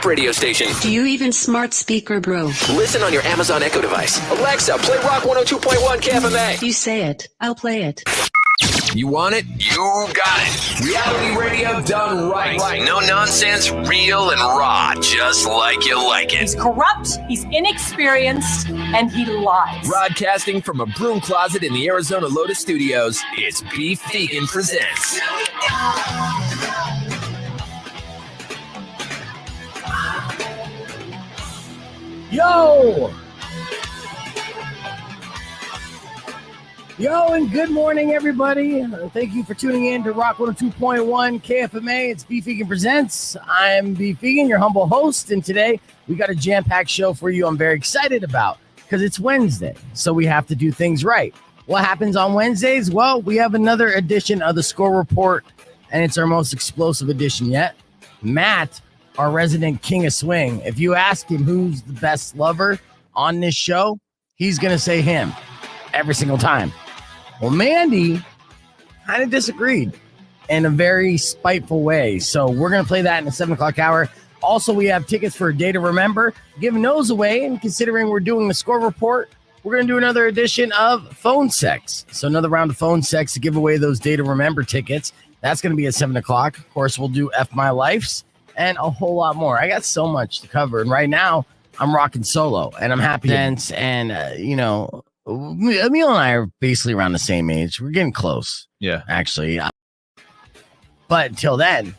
hip radio station. Do you even smart speaker, bro? Listen on your Amazon Echo device. Alexa, play Rock 102.1 KFMA. You say it, I'll play it. You want it? You got it. Reality radio done right. No nonsense, real and raw, just like you like it. He's corrupt, he's inexperienced, and he lies. Broadcasting from a broom closet in the Arizona Lotus Studios, it's Beef Vegan Presents. Yo, and good morning, everybody. Thank you for tuning in to Rock 102.1 KFMA. It's Beef Vegan Presents. I'm Beef Vegan, your humble host, and today we got a jam-packed show for you I'm very excited about because it's Wednesday, so we have to do things right. What happens on Wednesdays? Well, we have another edition of the Score Report, and it's our most explosive edition yet. Matt, our resident king of swing, if you ask him who's the best lover on this show, he's going to say him every single time. Well, Mandy kind of disagreed in a very spiteful way. So we're going to play that in the 7 o'clock hour. Also, we have tickets for a day to remember, giving those away. And considering we're doing the Score Report, we're going to do another edition of Phone Sex. So another round of Phone Sex to give away those day to remember tickets. That's going to be at 7 o'clock. Of course, we'll do F My Life's and a whole lot more. I got so much to cover. And right now, I'm rocking solo. And I'm happy. And Emil and I are basically around the same age. We're getting close. Yeah. Actually. But until then,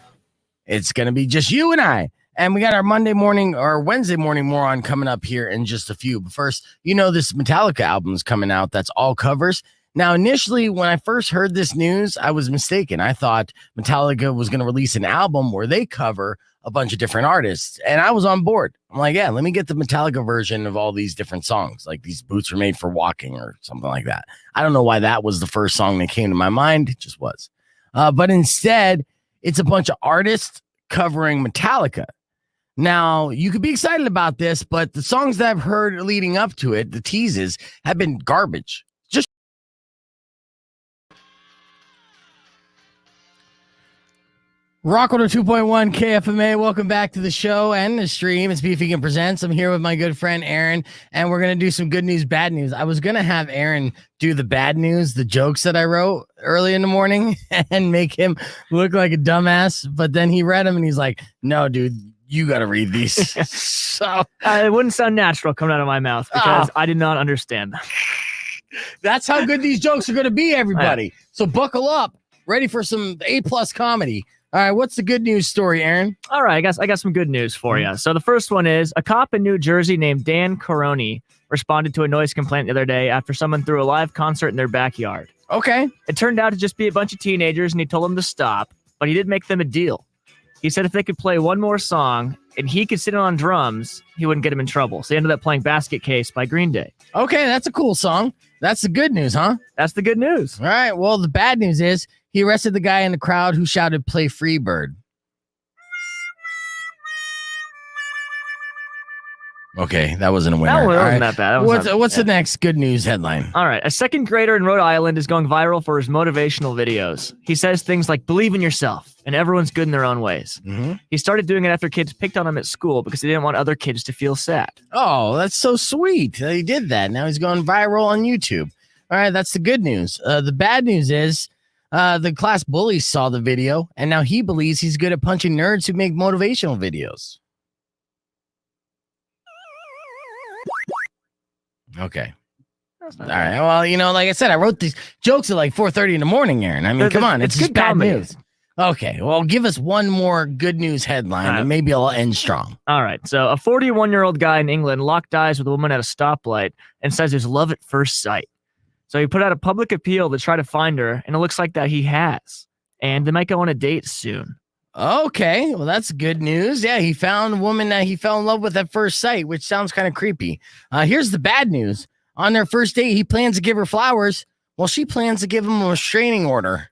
it's going to be just you and I. And we got our Monday morning or Wednesday morning moron coming up here in just a few. But first, this Metallica album is coming out. That's all covers. Now, initially, when I first heard this news, I was mistaken. I thought Metallica was going to release an album where they cover a bunch of different artists. And I was on board. I'm like, yeah, let me get the Metallica version of all these different songs. Like these boots were made for walking or something like that. I don't know why that was the first song that came to my mind. It just was. But instead, it's a bunch of artists covering Metallica. Now, you could be excited about this, but the songs that I've heard leading up to it, the teases, have been garbage. Rock 102.1 KFMA, welcome back to the show and the stream. It's Beef Vegan Presents. I'm here with my good friend Aaron, and we're going to do some good news, bad news. I was going to have Aaron do the bad news, the jokes that I wrote early in the morning, and make him look like a dumbass, but then he read them, and he's like, no, dude, you got to read these. So it wouldn't sound natural coming out of my mouth because I did not understand them. That's how good these jokes are going to be, everybody. Right. So buckle up, ready for some A-plus comedy. All right, what's the good news story, Aaron? All right, I got some good news for you. So the first one is a cop in New Jersey named Dan Caroni responded to a noise complaint the other day after someone threw a live concert in their backyard. Okay. It turned out to just be a bunch of teenagers, and he told them to stop, but he did make them a deal. He said if they could play one more song and he could sit in on drums, he wouldn't get him in trouble. So he ended up playing Basket Case by Green Day. Okay, that's a cool song. That's the good news, huh? That's the good news. All right, well, the bad news is he arrested the guy in the crowd who shouted, "Play Freebird." Okay, that wasn't a winner. That wasn't that bad. What's the next good news headline? All right, a second grader in Rhode Island is going viral for his motivational videos. He says things like, believe in yourself, and everyone's good in their own ways. Mm-hmm. He started doing it after kids picked on him at school because he didn't want other kids to feel sad. Oh, that's so sweet. He did that. Now he's going viral on YouTube. All right, that's the good news. The bad news is the class bully saw the video, and now he believes he's good at punching nerds who make motivational videos. Okay. All right. Well, like I said, I wrote these jokes at like 4:30 in the morning, Aaron. I mean, come on. It's just bad news. Okay. Well, give us one more good news headline, and maybe I'll end strong. All right. So a 41-year-old guy in England locked eyes with a woman at a stoplight and says there's love at first sight. So he put out a public appeal to try to find her, and it looks like that he has. And they might go on a date soon. Okay, well, that's good news. Yeah, he found a woman that he fell in love with at first sight, which sounds kind of creepy. Here's the bad news. On their first date, he plans to give her flowers, while she plans to give him a restraining order.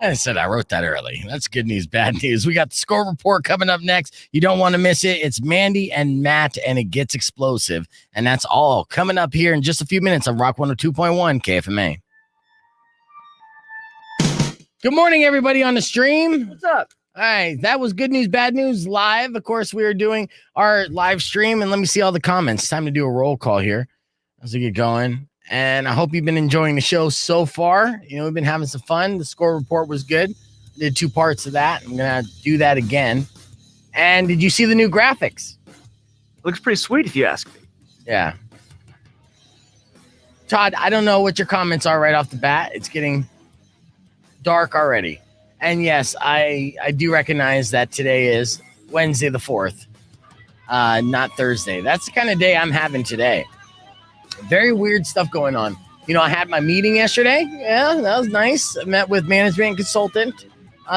I said I wrote that early. That's good news, bad news. We got the Score Report coming up next. You don't want to miss it. It's Mandy and Matt, and it gets explosive. And that's all coming up here in just a few minutes on Rock 102.1 KFMA. Good morning, everybody on the stream. What's up? All right, that was Good News, Bad News live. Of course, we are doing our live stream, and let me see all the comments. Time to do a roll call here as we get going. And I hope you've been enjoying the show so far. You know, we've been having some fun. The score report was good. Did 2 parts of that. I'm going to do that again. And did you see the new graphics? Looks pretty sweet if you ask me. Yeah. Todd, I don't know what your comments are right off the bat. It's getting dark already. And yes, I do recognize that today is Wednesday the 4th, not Thursday. That's the kind of day I'm having today. Very weird stuff going on. You know, I had my meeting yesterday. Yeah, that was nice. I met with management and consultant.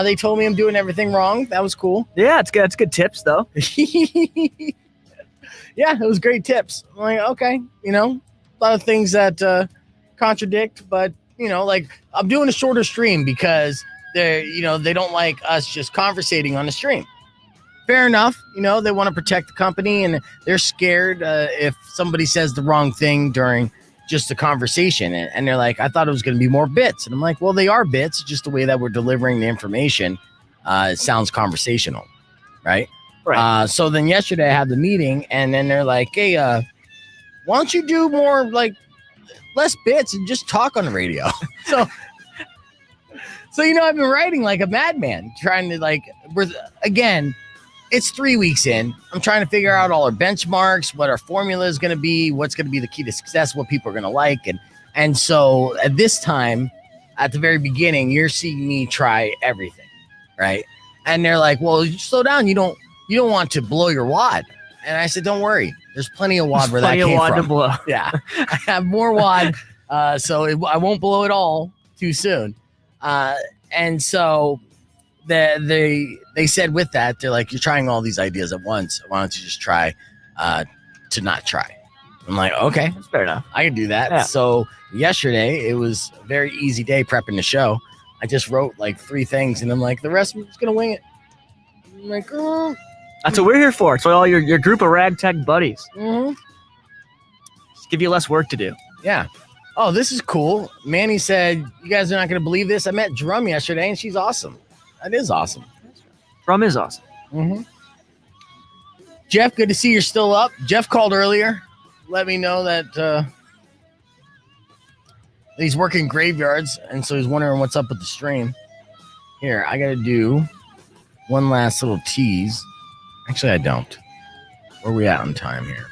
They told me I'm doing everything wrong. That was cool. Yeah, it's good. It's good tips, though. Yeah, it was great tips. I'm like, okay, you know, a lot of things that contradict, but, you know, like I'm doing a shorter stream because they don't like us just conversating on the stream. Fair enough. You know, they want to protect the company and they're scared if somebody says the wrong thing during just a conversation. And they're like, I thought it was going to be more bits. And I'm like, well, they are bits. Just the way that we're delivering the information sounds conversational. Right. So then yesterday I had the meeting and then they're like, hey, why don't you do more like less bits and just talk on the radio? So, you know, I've been writing like a madman, trying to again, it's 3 weeks in. I'm trying to figure out all our benchmarks, what our formula is going to be, what's going to be the key to success, what people are going to like. And so at this time, at the very beginning, you're seeing me try everything, right? And they're like, well, slow down. You don't want to blow your wad. And I said, don't worry. There's plenty of wad where that came from. Plenty of wad to blow. Yeah. I have more wad, so I won't blow it all too soon. And so they said with that, they're like, you're trying all these ideas at once. Why don't you just try to not try? I'm like, okay, that's fair enough. I can do that. Yeah. So yesterday, it was a very easy day prepping the show. I just wrote like 3 things and I'm like, the rest of it's going to wing it. I'm like, oh. That's what we're here for. It's all your group of ragtag buddies. Mm-hmm. Just give you less work to do. Yeah. Oh, this is cool. Manny said, you guys are not going to believe this. I met Drum yesterday, and she's awesome. That is awesome. Drum is awesome. Mm-hmm. Jeff, good to see you're still up. Jeff called earlier. Let me know that he's working graveyards, and so he's wondering what's up with the stream. Here, I got to do one last little tease. Actually, I don't. Where are we at on time here?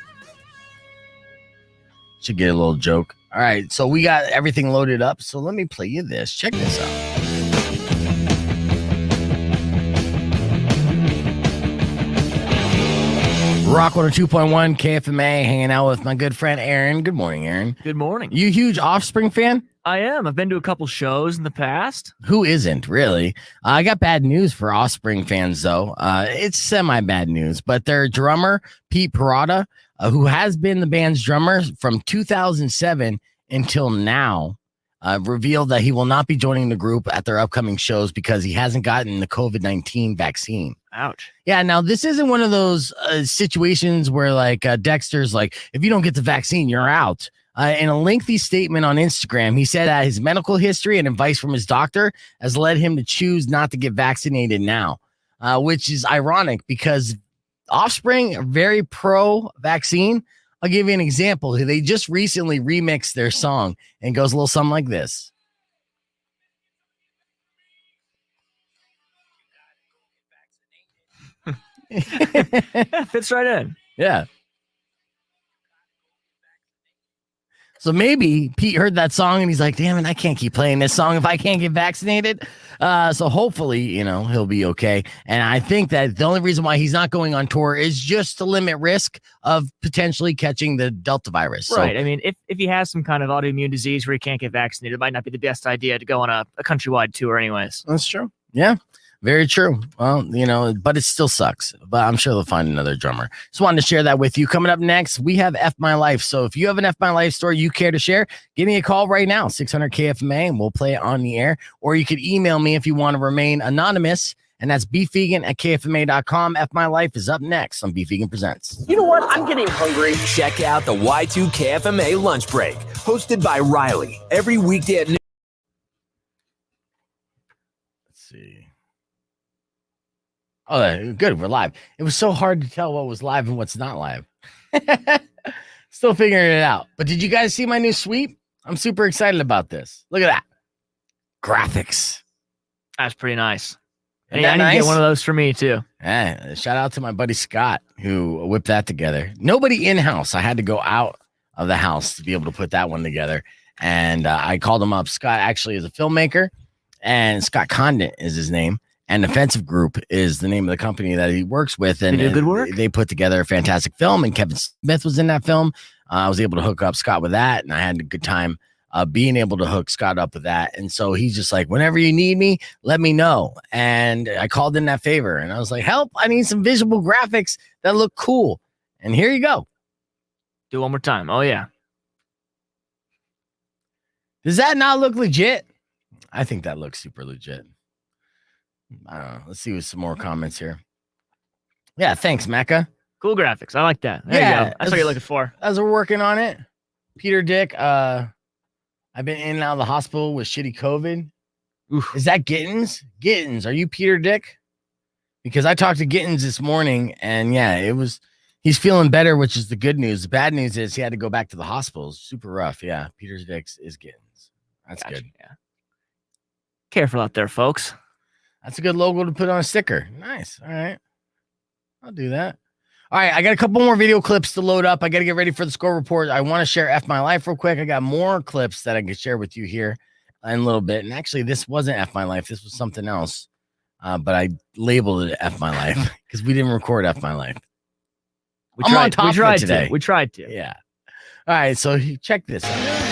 Should get a little joke. All right, so we got everything loaded up. So let me play you this. Check this out. Rock 102.1 KFMA, hanging out with my good friend Aaron. Good morning, Aaron. Good morning. You a huge Offspring fan? I am. I've been to a couple shows in the past. Who isn't, really? I got bad news for Offspring fans, though. It's semi-bad news, but their drummer, Pete Parada, who has been the band's drummer from 2007 until now, revealed that he will not be joining the group at their upcoming shows because he hasn't gotten the COVID-19 vaccine. Ouch. Yeah, now this isn't one of those situations where like Dexter's like, if you don't get the vaccine, you're out. In a lengthy statement on Instagram, he said that his medical history and advice from his doctor has led him to choose not to get vaccinated now, which is ironic because Offspring are very pro-vaccine. I'll give you an example. They just recently remixed their song and it goes a little something like this. Fits right in. Yeah. So maybe Pete heard that song and he's like, damn it, I can't keep playing this song if I can't get vaccinated. So hopefully, you know, he'll be okay. And I think that the only reason why he's not going on tour is just to limit risk of potentially catching the Delta virus. Right. So, I mean, if he has some kind of autoimmune disease where he can't get vaccinated, it might not be the best idea to go on a countrywide tour anyways. That's true. Yeah. Very true. Well, you know, but it still sucks. But I'm sure they'll find another drummer. Just wanted to share that with you. Coming up next, we have F My Life. So if you have an F My Life story you care to share, give me a call right now, 600 KFMA, and we'll play it on the air. Or you could email me if you want to remain anonymous, and that's beefvegan@kfma.com. F My Life is up next on Beef Vegan Presents. You know what? I'm getting hungry. Check out the Y2 KFMA lunch break, hosted by Riley, every weekday at noon. Let's see. Oh, good. We're live. It was so hard to tell what was live and what's not live. Still figuring it out. But did you guys see my new sweep? I'm super excited about this. Look at that. Graphics. That's pretty nice. Isn't Hey, that I need to nice? get one of those for me too. Yeah, shout out to my buddy Scott who whipped that together. Nobody in-house. I had to go out of the house to be able to put that one together. And I called him up. Scott actually is a filmmaker, and Scott Condit is his name. And Offensive Group is the name of the company that he works with. And They do good work. They put together a fantastic film, and Kevin Smith was in that film. I was able to hook up Scott with that, and I had a good time being able to hook Scott up with that. And so he's just like, whenever you need me, let me know. And I called in that favor, and I was like, help, I need some visual graphics that look cool. And here you go. Do it one more time. Oh, yeah. Does that not look legit? I think that looks super legit. I don't know. Let's see with some more comments here. Yeah, thanks, Mecca. Cool graphics. I like that. There you go. That's what you're looking for. As we're working on it. Peter Dick, I've been in and out of the hospital with shitty COVID. Oof. Is that Gittins? Gittins, are you Peter Dick? Because I talked to Gittins this morning, and yeah, he's feeling better, which is the good news. The bad news is he had to go back to the hospital. It's super rough. Yeah, Peter Dick is Gittins. That's Gotcha. good. Yeah. Careful out there, folks. That's a good logo to put on a sticker. Nice. All right. I'll do that. All right. I got a couple more video clips to load up. I got to get ready for the score report. I want to share F My Life real quick. I got more clips that I can share with you here in a little bit. And actually, this wasn't F My Life. This was something else. But I labeled it F My Life because we didn't record F My Life. We I'm tried, on top we of it tried today. to. We tried to. Yeah. All right. So check this out.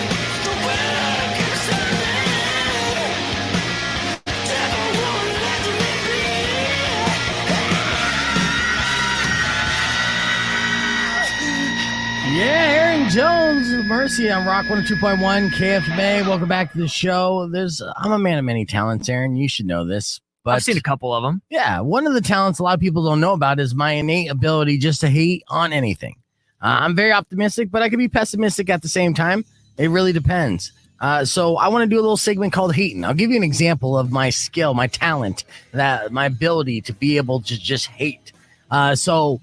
Yeah, Aaron Jones, Mercy on Rock 102.1 KFMA. Welcome back to the show. I'm a man of many talents, Aaron. You should know this. But I've seen a couple of them. yeah, one of the talents a lot of people don't know about is my innate ability just to hate on anything. I'm very optimistic, but I can be pessimistic at the same time. It really depends. So I want to do a little segment called Hating. I'll give you an example of my skill, my talent, my ability to be able to just hate. So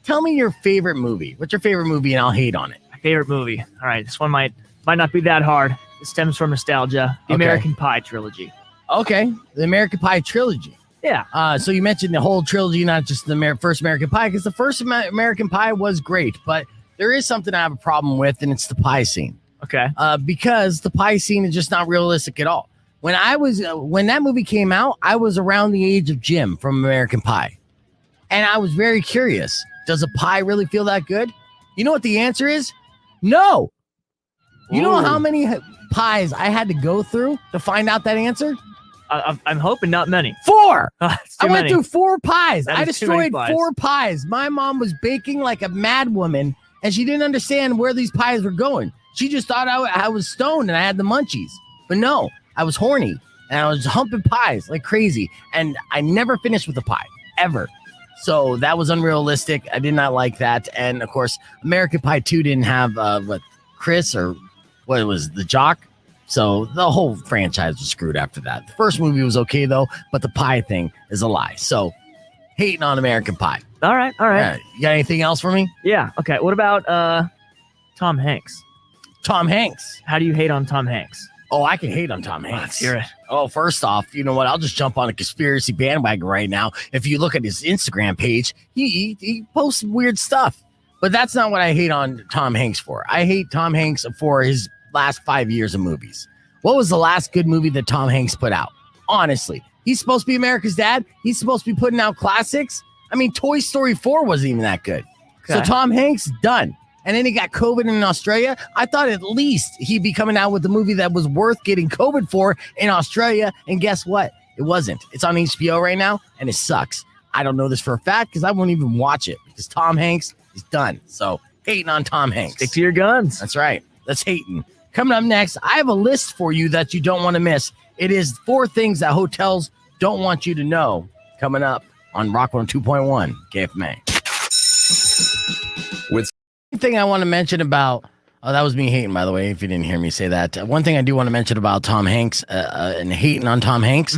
tell me your favorite movie. What's your favorite movie, and I'll hate on it. My favorite movie. All right, this one might not be that hard. It stems from nostalgia. The Okay. American Pie Trilogy. Okay, the American Pie Trilogy. Yeah. So you mentioned the whole trilogy, not just the first American Pie, because the first American Pie was great, but there is something I have a problem with, and it's the pie scene. Okay. Because the pie scene is just not realistic at all. When that movie came out, I was around the age of Jim from American Pie, and I was very curious. Does a pie really feel that good? You know what the answer is? No. You know Ooh. how many pies I had to go through to find out that answer? I'm hoping not many. 4. It's too I went many. through 4 pies. That I is too many destroyed pies. 4 pies. My mom was baking like a mad woman, and she didn't understand where these pies were going. She just thought I was stoned and I had the munchies. But no, I was horny, and I was humping pies like crazy, and I never finished with a pie, ever. So that was unrealistic. I did not like that. And, of course, American Pie 2 didn't have, Chris or what it was, the jock. So the whole franchise was screwed after that. The first movie was okay, though, but the pie thing is a lie. So hating on American Pie. All right. You got anything else for me? Yeah. Okay. What about Tom Hanks? Tom Hanks. How do you hate on Tom Hanks? Oh, I can hate on Tom Let's Hanks. hear it. Oh, first off, you know what? I'll just jump on a conspiracy bandwagon right now. If you look at his Instagram page, he posts weird stuff. But that's not what I hate on Tom Hanks for. I hate Tom Hanks for his last 5 years of movies. What was the last good movie that Tom Hanks put out? Honestly, he's supposed to be America's dad. He's supposed to be putting out classics. I mean, Toy Story 4 wasn't even that good. So Okay. Tom Hanks, done. And then he got COVID in Australia. I thought at least he'd be coming out with a movie that was worth getting COVID for in Australia. And guess what? It wasn't. It's on HBO right now, and it sucks. I don't know this for a fact because I won't even watch it because Tom Hanks is done. So hating on Tom Hanks. Stick to your guns. That's right. That's hating. Coming up next, I have a list for you that you don't want to miss. It is 4 things that hotels don't want you to know. Coming up on Rock 102.1 KFMA. With Thing I want to mention about that was me hating, by the way, if you didn't hear me say that. One thing I do want to mention about Tom Hanks and hating on Tom Hanks,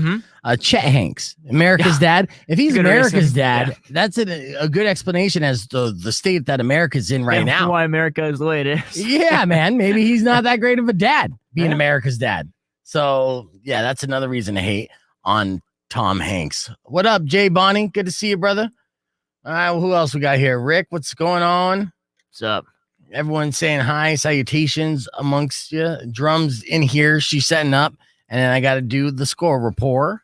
Chet Hanks, America's dad. If he's Good America's reason. dad, that's a good explanation as to the state that America's in right now. Why America is the way it is. Yeah, man. Maybe he's not that great of a dad being Yeah. America's dad. So, yeah, that's another reason to hate on Tom Hanks. What up, Jay Bonnie? Good to see you, brother. All right, well, who else we got here? Rick, what's going on? What's up? Everyone saying hi, salutations amongst you. Drums in here. She's setting up. And then I got to do the score report,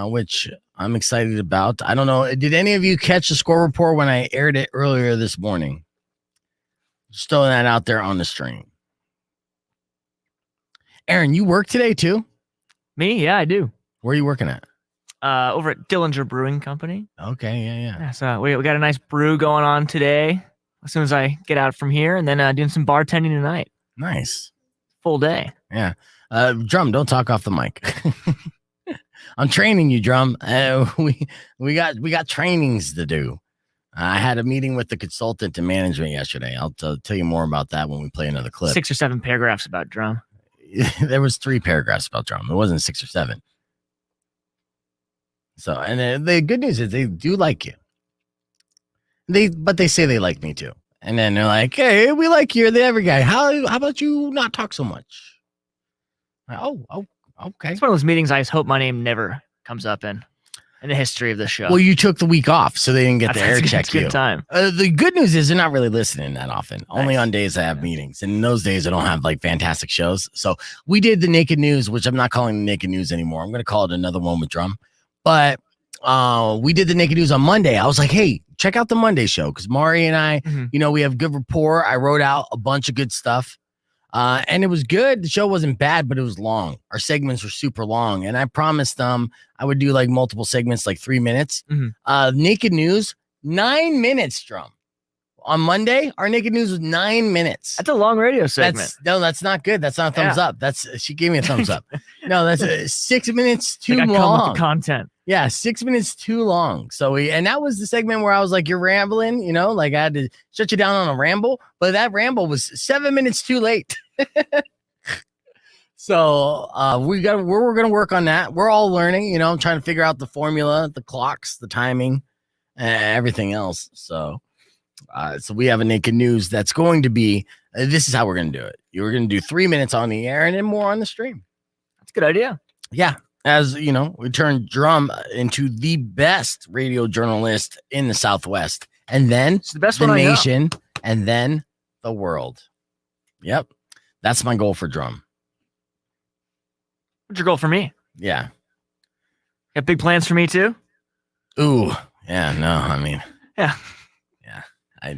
which I'm excited about. I don't know. Did any of you catch the score report when I aired it earlier this morning? Just throwing that out there on the stream. Aaron, you work today too? Me? Yeah, I do. Where are you working at? Over at Dillinger Brewing Company. Okay, yeah. Yeah, so we got a nice brew going on today. As soon as I get out from here, and then doing some bartending tonight. Nice. Full day. Yeah. Drum, don't talk off the mic. I'm training you, Drum. We got trainings to do. I had a meeting with the consultant and management yesterday. I'll tell you more about that when we play another clip. 6 or 7 paragraphs about drum. There was 3 paragraphs about Drum. It wasn't 6 or 7. So, and the good news is they do like you. But they say they like me too. And then they're like, "Hey, we like you, the every guy. How about you not talk so much?" Oh, okay. It's one of those meetings I just hope my name never comes up in the history of the show. Well, you took the week off, so they didn't get to air check It's a you. good time. The good news is they're not really listening that often. Only Nice. on days I have meetings. And in those days, I don't have like fantastic shows. So we did the Naked News, which I'm not calling the Naked News anymore. I'm going to call it another one with Drum. But we did the Naked News on Monday. I was like, hey, check out the Monday show. Because Mari and I, we have good rapport. I wrote out a bunch of good stuff. And it was good. The show wasn't bad, but it was long. Our segments were super long. And I promised them I would do like multiple segments, like 3 minutes. Naked News, 9 minutes, Drum. On Monday, our Naked News was 9 minutes. That's a long radio segment. That's not good. That's not a thumbs up. She gave me a thumbs up. No, that's 6 minutes too Like I come with long. the content. Yeah, 6 minutes too long. So and that was the segment where I was like, you're rambling, like I had to shut you down on a ramble, but that ramble was 7 minutes too late. So we're gonna work on that. We're all learning, I'm trying to figure out the formula, the clocks, the timing, everything else. So we have a Naked News that's going to be this is how we're gonna do it. You're gonna do 3 minutes on the air and then more on the stream. That's a good idea. Yeah. As you know, we turned Drum into the best radio journalist in the Southwest, and then It's the best the one I know. nation, and then the world. Yep, that's my goal for Drum. What's your goal for me? Yeah. Got big plans for me too? Ooh. Yeah. No. I mean. Yeah. Yeah.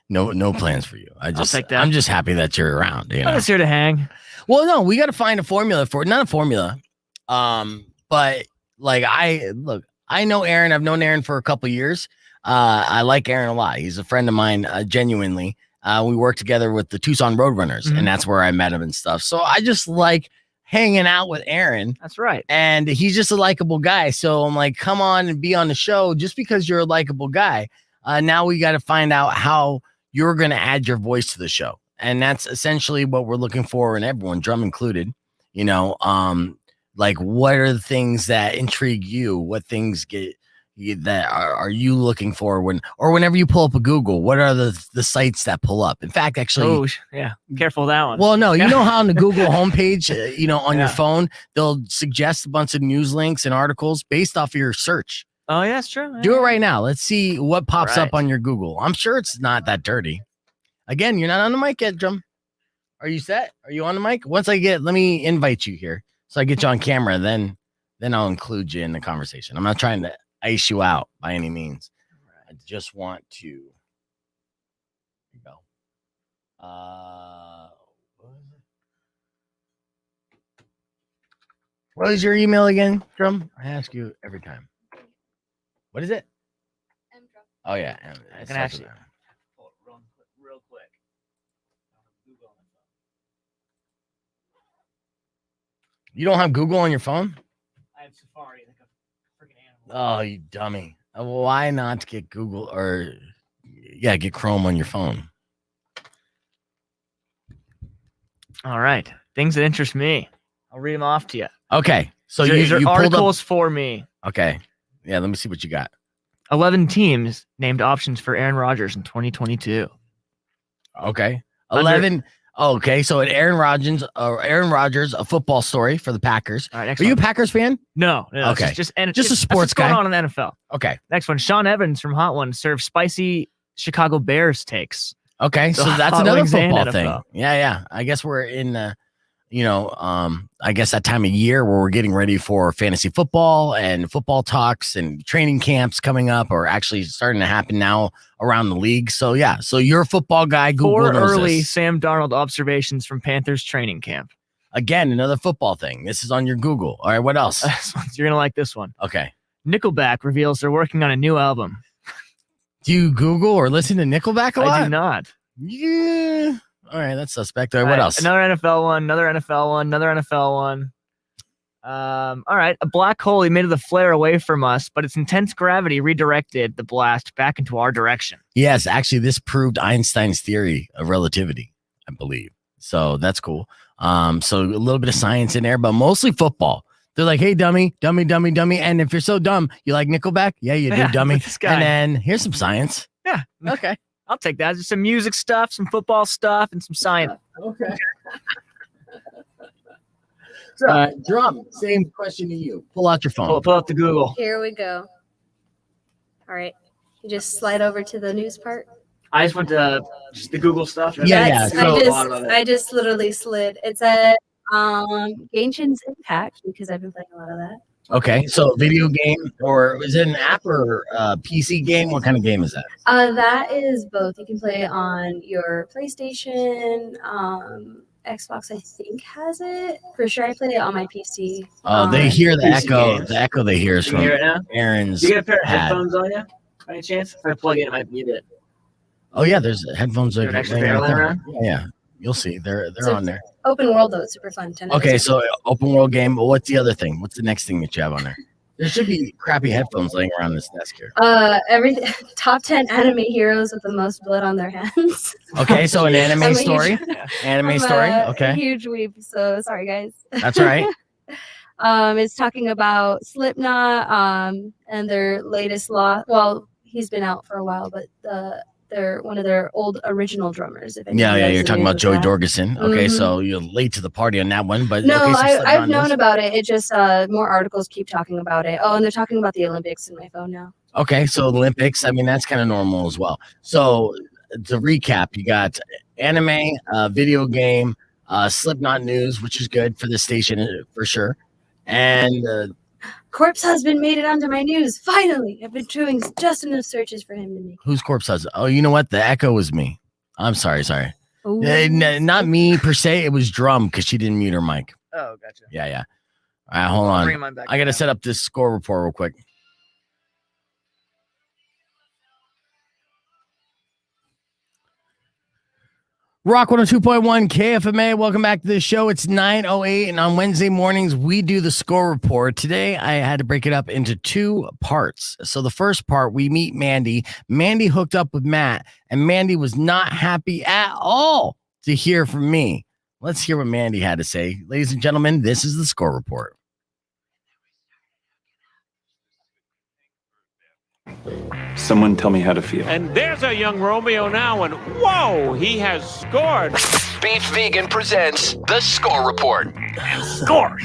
No plans for you. I'll take that. I'm just happy that you're around. I'm just here to hang. Well, no, we got to find a formula for it. Not a formula. But like I know Aaron. I've known Aaron for a couple years. I like Aaron a lot. He's a friend of mine, genuinely. We work together with the Tucson Roadrunners, and that's where I met him and stuff. So I just like hanging out with Aaron. That's right. And he's just a likable guy. So I'm like, come on and be on the show just because you're a likable guy. Now we got to find out how you're going to add your voice to the show. And that's essentially what we're looking for, and everyone, Drum included, like what are the things that intrigue you? What things that are you looking for whenever you pull up a Google? What are the sites that pull up? In fact, actually, careful with that one. Well, no, you know how on the Google homepage, on your Yeah. phone, they'll suggest a bunch of news links and articles based off of your search. Oh, yeah, that's true. Do it right now. Let's see what pops up Right. on your Google. I'm sure it's not that dirty. Again, you're not on the mic yet, Drum. Are you set? Are you on the mic? Let me invite you here so I get you on camera. Then I'll include you in the conversation. I'm not trying to ice you out by any means. I just want to. Here you go. What is your email again, Drum? I ask you every time. What is it? Oh yeah, I can actually pull it real quick. You don't have Google on your phone? I have Safari, like a freaking animal. Oh, you dummy! Why not get Google or get Chrome on your phone? All right, things that interest me. I'll read them off to you. Okay, So These are you pulled articles for me. Okay. Yeah, let me see what you got. 11 teams named options for Aaron Rodgers in 2022. Okay. 11. Okay, so Aaron Rodgers, a football story for the Packers. All right, next Are you a one. Packers fan? No. Okay. It's just a Just a sports that's what's guy. going on in the NFL. Okay. Next one. Sean Evans from Hot One serves spicy Chicago Bears takes. Okay, so that's Hot another Wings and football thing. NFL. Yeah. I guess we're in I guess that time of year where we're getting ready for fantasy football and football talks and training camps coming up, or actually starting to happen now around the league. So yeah, so you're a football guy. Google 4 knows early this. Sam Darnold observations from Panthers training camp. Again, another football thing. This is on your Google. All right, what else? You're gonna like this one. Okay. Nickelback reveals they're working on a new album. Do you Google or listen to Nickelback a lot? I do not. Yeah. All right, that's suspect. All right, All what right, else? Another NFL one. Another NFL one. All right, a black hole emitted a flare away from us, but its intense gravity redirected the blast back into our direction. Yes, actually, this proved Einstein's theory of relativity, I believe. So that's cool. So a little bit of science in there, but mostly football. They're like, hey, dummy. And if you're so dumb, you like Nickelback? Yeah, you do, Yeah, dummy. this guy. And then here's some science. Yeah. Okay. I'll take that. Just some music stuff, some football stuff, and some science. Okay. So, drum, same question to you. Pull out your phone. Pull up the Google. Here we go. All right. You just slide over to the news part. I just went to just the Google stuff. Yeah. I just literally slid. It's a Genshin's Impact because I've been playing a lot of that. Okay, so video game, or is it an app or a PC game? What kind of game is that? That is both. You can play on your PlayStation. Xbox, I think, has it. For sure, I played it on my PC. They hear the PC echo. games. The echo they hear is You from hear it now? Aaron's. You get a pair of pad. headphones on you? By any chance? If I plug in, it might mute it. Oh yeah, there's headphones. There an extra pair laying around? Yeah, you'll see. They're So on there. Open world, though. It's super fun. 10 Okay, hours. so open world game. But what's the other thing? What's the next thing that you have on there? There should be crappy headphones laying around this desk here. Everything. Top 10 anime heroes with the most blood on their hands. Okay, so an anime I'm a story. huge- Anime I'm story. a Okay, huge weeb, so sorry, guys. that's all right. It's talking about Slipknot, and their latest law. Well, he's been out for a while, but they're one of their old original drummers. If Yeah, anybody you're knows talking the about news Joey of that. Dorgeson. Okay, Mhm. so you're late to the party on that one, but No, okay, so I've Slipknot known news. about it. It just more articles keep talking about it. Oh, and they're talking about the Olympics in my phone now. Okay, so Olympics, I mean, that's kind of normal as well. So to recap, you got anime, video game, Slipknot news, which is good for the station for sure. And Corpse Husband made it onto my news. Finally, I've been doing just enough searches for him to make. whose corpse has it? Oh, you know what? The echo was me. I'm sorry. Ooh. Not me per se. It was Drum because she didn't mute her mic. Oh, gotcha. Yeah. All right, hold on. Bring mine back I got to now. set up this score report real quick. Rock 102.1 KFMA. Welcome back to the show. It's 9:08, and on Wednesday mornings, we do the score report. Today, I had to break it up into 2 parts. So the first part, we meet Mandy. Mandy hooked up with Matt, and Mandy was not happy at all to hear from me. Let's hear what Mandy had to say. Ladies and gentlemen, this is the score report. Someone tell me how to feel. And there's a young Romeo now, and whoa, he has scored. Beef Vegan presents the Score Report. Score.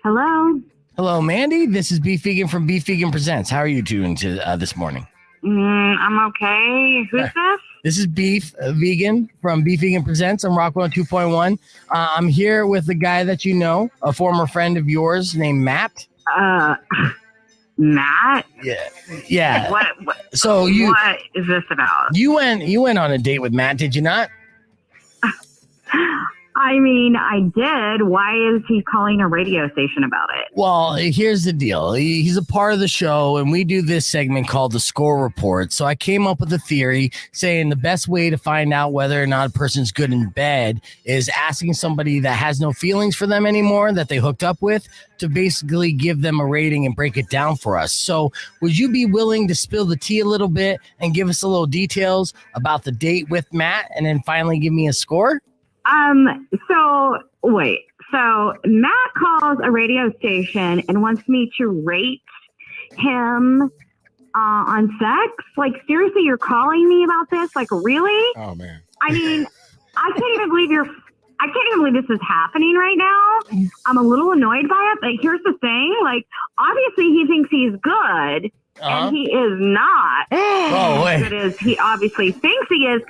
Hello. Hello, Mandy. This is Beef Vegan from Beef Vegan Presents. How are you doing this morning? I'm okay. Who's this? This is Beef Vegan from Beef Vegan Presents on Rock 102.1. I'm here with the guy that you know, a former friend of yours named Matt. Matt. Yeah. What So what is this about? you went on a date with Matt, did you not? I mean, I did. Why is he calling a radio station about it? Well, here's the deal. He's a part of the show, and we do this segment called the Score Report. So I came up with a theory saying the best way to find out whether or not a person's good in bed is asking somebody that has no feelings for them anymore that they hooked up with to basically give them a rating and break it down for us. So would you be willing to spill the tea a little bit and give us a little details about the date with Matt and then finally give me a score? So Wait. So Matt calls a radio station and wants me to rate him on sex. Like, seriously, you're calling me about this? Like, really? Oh man. I mean, I can't even believe this is happening right now. I'm a little annoyed by it, but here's the thing. Like, obviously he thinks he's good, and he is not. Oh, wait. As good as he obviously thinks he is.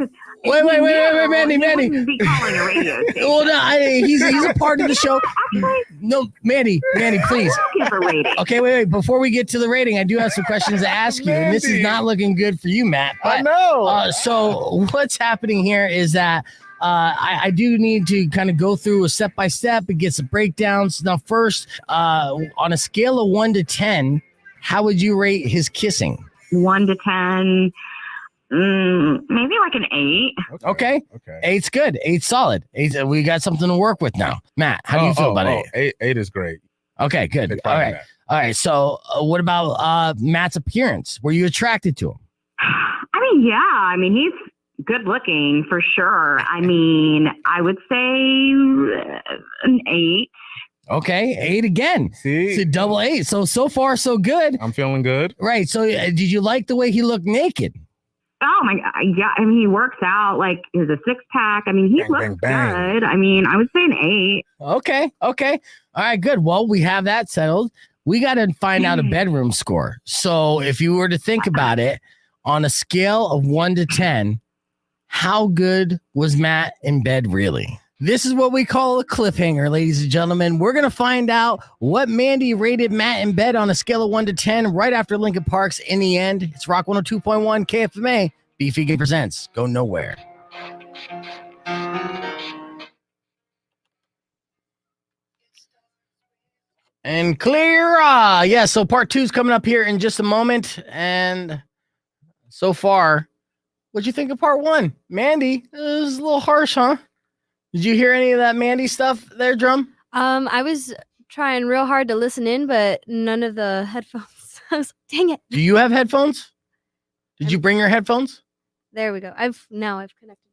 Wait, Mandy. Wouldn't be calling a radio station. Well, no, he's a part of the show. Actually, No, Mandy, please. I'm looking for rating. Okay, wait. Before we get to the rating, I do have some questions to ask you, and this is not looking good for you, Matt. But, I know. So what's happening here is that I do need to kind of go through a step by step and get some breakdowns. Now, first, on a scale of 1 to 10, how would you rate his kissing? 1 to 10. Maybe like an 8. Okay. 8's good. 8's solid. 8's, we got something to work with now. Matt, how do you feel about 8? 8 is great. Okay, good. All right. So what about Matt's appearance? Were you attracted to him? I mean, yeah. I mean, he's good looking for sure. I mean, I would say an 8. Okay, 8 again. See? It's a double 8. So far, so good. I'm feeling good. Right. So did you like the way he looked naked? Oh my God. Yeah. I mean, he works out like he has a 6-pack. I mean, he looks bang. good. I mean, I would say an 8. Okay. All right, good. Well, we have that settled. We got to find out a bedroom score. So if you were to think about it on a scale of 1 to 10, how good was Matt in bed really? This is what we call a cliffhanger, ladies and gentlemen. We're going to find out what Mandy rated Matt in bed on a scale of 1 to 10 right after Linkin Park's In the End. It's Rock 102.1 KFMA. Beef Vegan presents. Go nowhere. And clear. Yeah, so part 2 is coming up here in just a moment. And so far, what'd you think of part 1? Mandy, it was a little harsh, huh? Did you hear any of that Mandy stuff there, Drum? I was trying real hard to listen in, but none of the headphones. I was like, dang it. Do you have headphones? Did you bring your headphones? There we go. I've connected.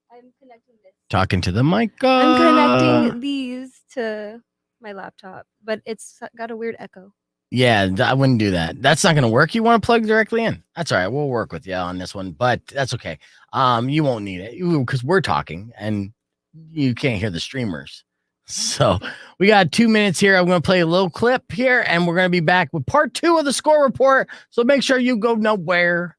I'm connecting this. Talking to the mic. I'm connecting these to my laptop, but it's got a weird echo. Yeah, I wouldn't do that. That's not going to work. You want to plug directly in. That's all right. We'll work with you on this one, but that's okay. You won't need it because we're talking and you can't hear the streamers. So we got 2 minutes here. I'm going to play a little clip here and we're going to be back with part 2 of the score report. So make sure you go nowhere.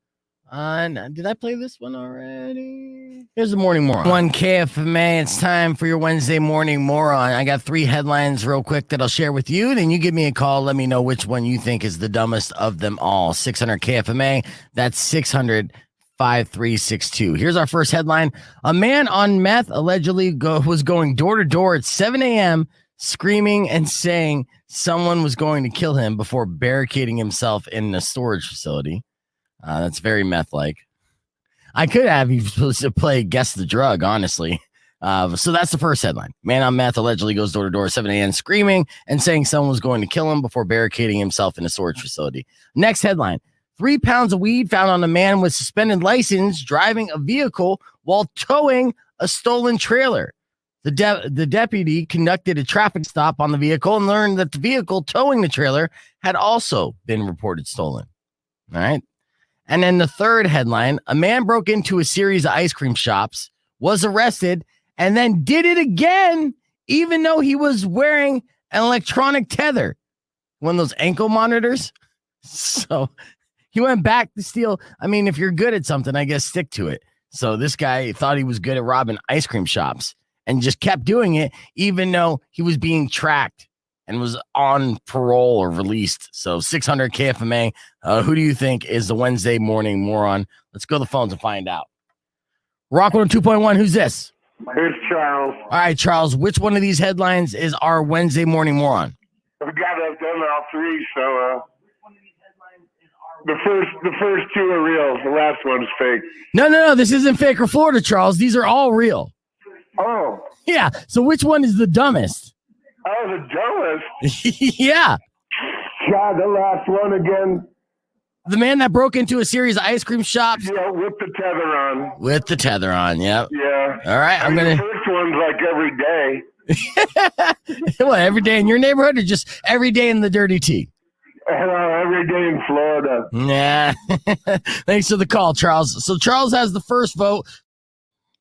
Did I play this one already? Here's the Morning Moron. 1 KFMA. It's time for your Wednesday Morning Moron. I got 3 headlines real quick that I'll share with you. Then you give me a call. Let me know which one you think is the dumbest of them all. 600 KFMA. That's 600-5362. Here's our first headline. A man on meth allegedly was going door to door at 7 a.m. screaming and saying someone was going to kill him before barricading himself in a storage facility. That's very meth-like. I could have you supposed to play Guess the Drug, honestly. So that's the first headline. Man on meth allegedly goes door to door at 7 a.m. screaming and saying someone was going to kill him before barricading himself in a storage facility. Next headline. 3 pounds of weed found on a man with suspended license driving a vehicle while towing a stolen trailer. The deputy conducted a traffic stop on the vehicle and learned that the vehicle towing the trailer had also been reported stolen. All right. And then the third headline, a man broke into a series of ice cream shops, was arrested, and then did it again, even though he was wearing an electronic tether, one of those ankle monitors. So he went back to steal. I mean, if you're good at something, I guess stick to it. So this guy thought he was good at robbing ice cream shops and just kept doing it, even though he was being tracked and was on parole or released. So 600 KFMA. Who do you think is the Wednesday Morning Moron? Let's go to the phones and find out. Rock 102.1. Who's this? Here's Charles. All right, Charles. Which one of these headlines is our Wednesday Morning Moron? We got to have done all 3. So the first 2 are real. The last one's fake. No. This isn't fake or Florida, Charles. These are all real. Oh. Yeah. So which one is the dumbest? Oh, the dumbest? Yeah. God, the last one again. The man that broke into a series of ice cream shops. Yeah, with the tether on. With the tether on, yep. Yeah. All right, The first one's like every day. What, every day in your neighborhood or just every day in the dirty tea? Every day in Florida. Nah. Thanks for the call, Charles. So Charles has the first vote.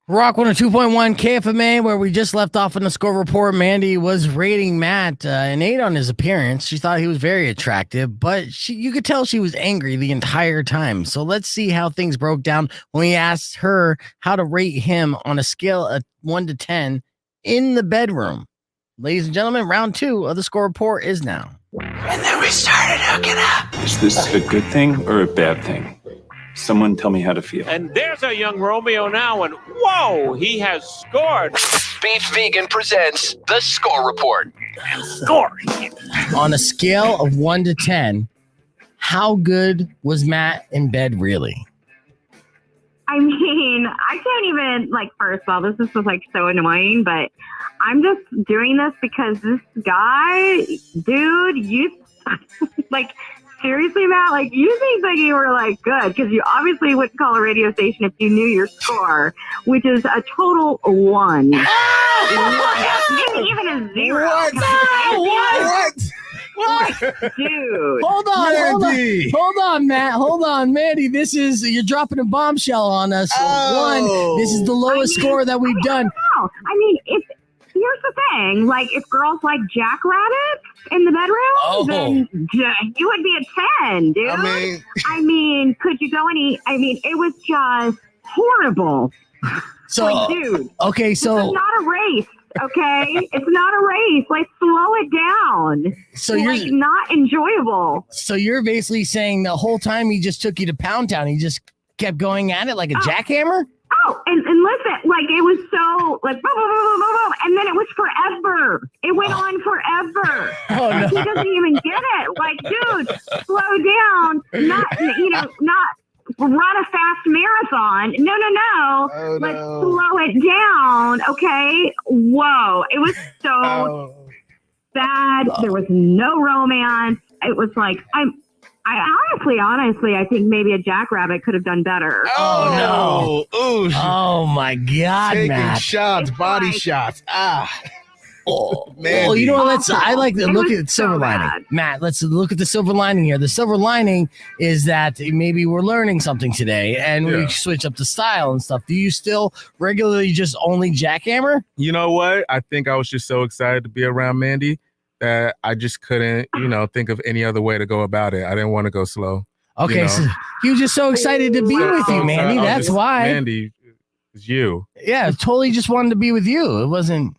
Rock 102.1 KFMA, where we just left off in the score report. Mandy was rating Matt an 8 on his appearance. She thought he was very attractive, but you could tell she was angry the entire time. So let's see how things broke down when we asked her how to rate him on a scale of 1 to 10 in the bedroom. Ladies and gentlemen, round 2 of the score report is now. And then we started hooking up. Is this a good thing or a bad thing? Someone tell me how to feel. And there's a young Romeo now, and whoa, he has scored. Beef Vegan presents the score report. Scoring. On a scale of 1 to 10, how good was Matt in bed really? I mean, I can't even, like, first of all, this is just, like, so annoying, but I'm just doing this because this guy, dude, you, like, seriously, Matt, like, you think that you were, like, good, because you obviously wouldn't call a radio station if you knew your score, which is a total 1. Maybe even a 0. What? Dude. Hold on, Matt. Hold on, Mandy. You're dropping a bombshell on us. One, this is the lowest score that we've done. No, I mean, here's the thing. Like, if girls like jackrabbits in the bedroom, then you would be a 10, dude. I mean, could you go any? I mean, it was just horrible. So, like, dude. Okay, so it's not a race. Okay, it's not a race. Like, slow it down. So it's like not enjoyable. So you're basically saying the whole time he just took you to Pound Town, he just kept going at it like a jackhammer? Oh, and listen, like, it was so, like, boom, boom, boom, boom, boom, boom, and then it was forever. It went on forever. Oh, no. He doesn't even get it. Like, dude, slow down. Not run a fast marathon. No. Oh, Let's slow it down, okay? Whoa. It was so bad. There was no romance. It was like, honestly, I think maybe a jackrabbit could have done better. Oh, no. Ooh. Oh, my God, Taking Matt. shots, body shots. Man. Well, you know what? I like to look at the silver so lining. bad. Matt, let's look at the silver lining here. The silver lining is that maybe we're learning something today and we switch up the style and stuff. Do you still regularly just only jackhammer? You know what? I think I was just so excited to be around Mandy that I just couldn't, think of any other way to go about it. I didn't want to go slow. Okay, so he was just so excited to be with you, Mandy. That's why. Mandy is you. Yeah, totally just wanted to be with you. It wasn't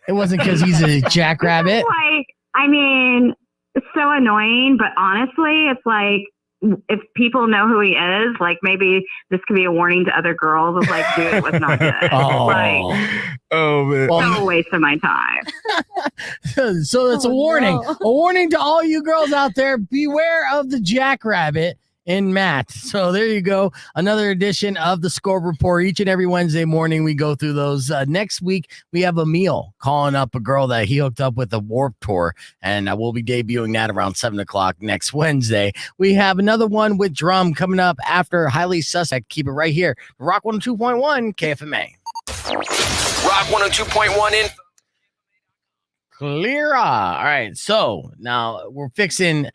because he's a jackrabbit. Like, I mean, it's so annoying, but honestly, it's like, if people know who he is, like, maybe this could be a warning to other girls. It's like, dude, it was not good. Oh, man. No waste of my time. So it's a warning. No. A warning to all you girls out there. Beware of the jackrabbit in Matt. So there you go. Another edition of the Score Report. Each and every Wednesday morning, we go through those. Next week, we have Emil calling up a girl that he hooked up with a Warped Tour, and we'll be debuting that around 7 o'clock next Wednesday. We have another one with Drum coming up after Highly Suspect. Keep it right here. Rock 102.1 KFMA. Rock 102.1 in. Clear. All right. So now we're fixing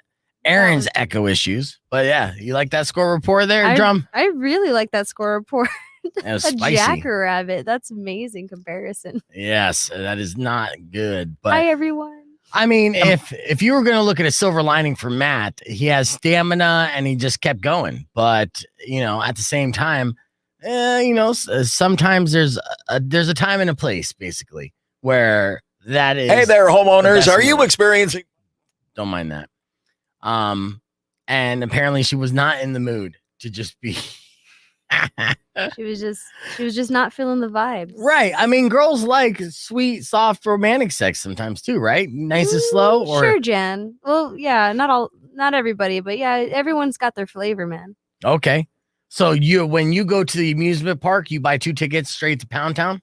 Aaron's echo issues. But yeah, you like that score report there, Drum? I really like that score report. That was A spicy. jackrabbit. That's amazing comparison. Yes, that is not good. But Hi, everyone. I mean, if you were going to look at a silver lining for Matt, he has stamina and he just kept going. But, at the same time, sometimes there's a time and a place, basically, where that is. Hey there, homeowners. the Are best you one. experiencing? Don't mind that. And apparently she was not in the mood to just be. She was just not feeling the vibes. Right. I mean, girls like sweet, soft, romantic sex sometimes too, right? Nice and slow. Or Sure, Jan. Well, yeah, not everybody, but yeah, everyone's got their flavor, man. Okay. So when you go to the amusement park, you buy 2 tickets straight to Pound Town?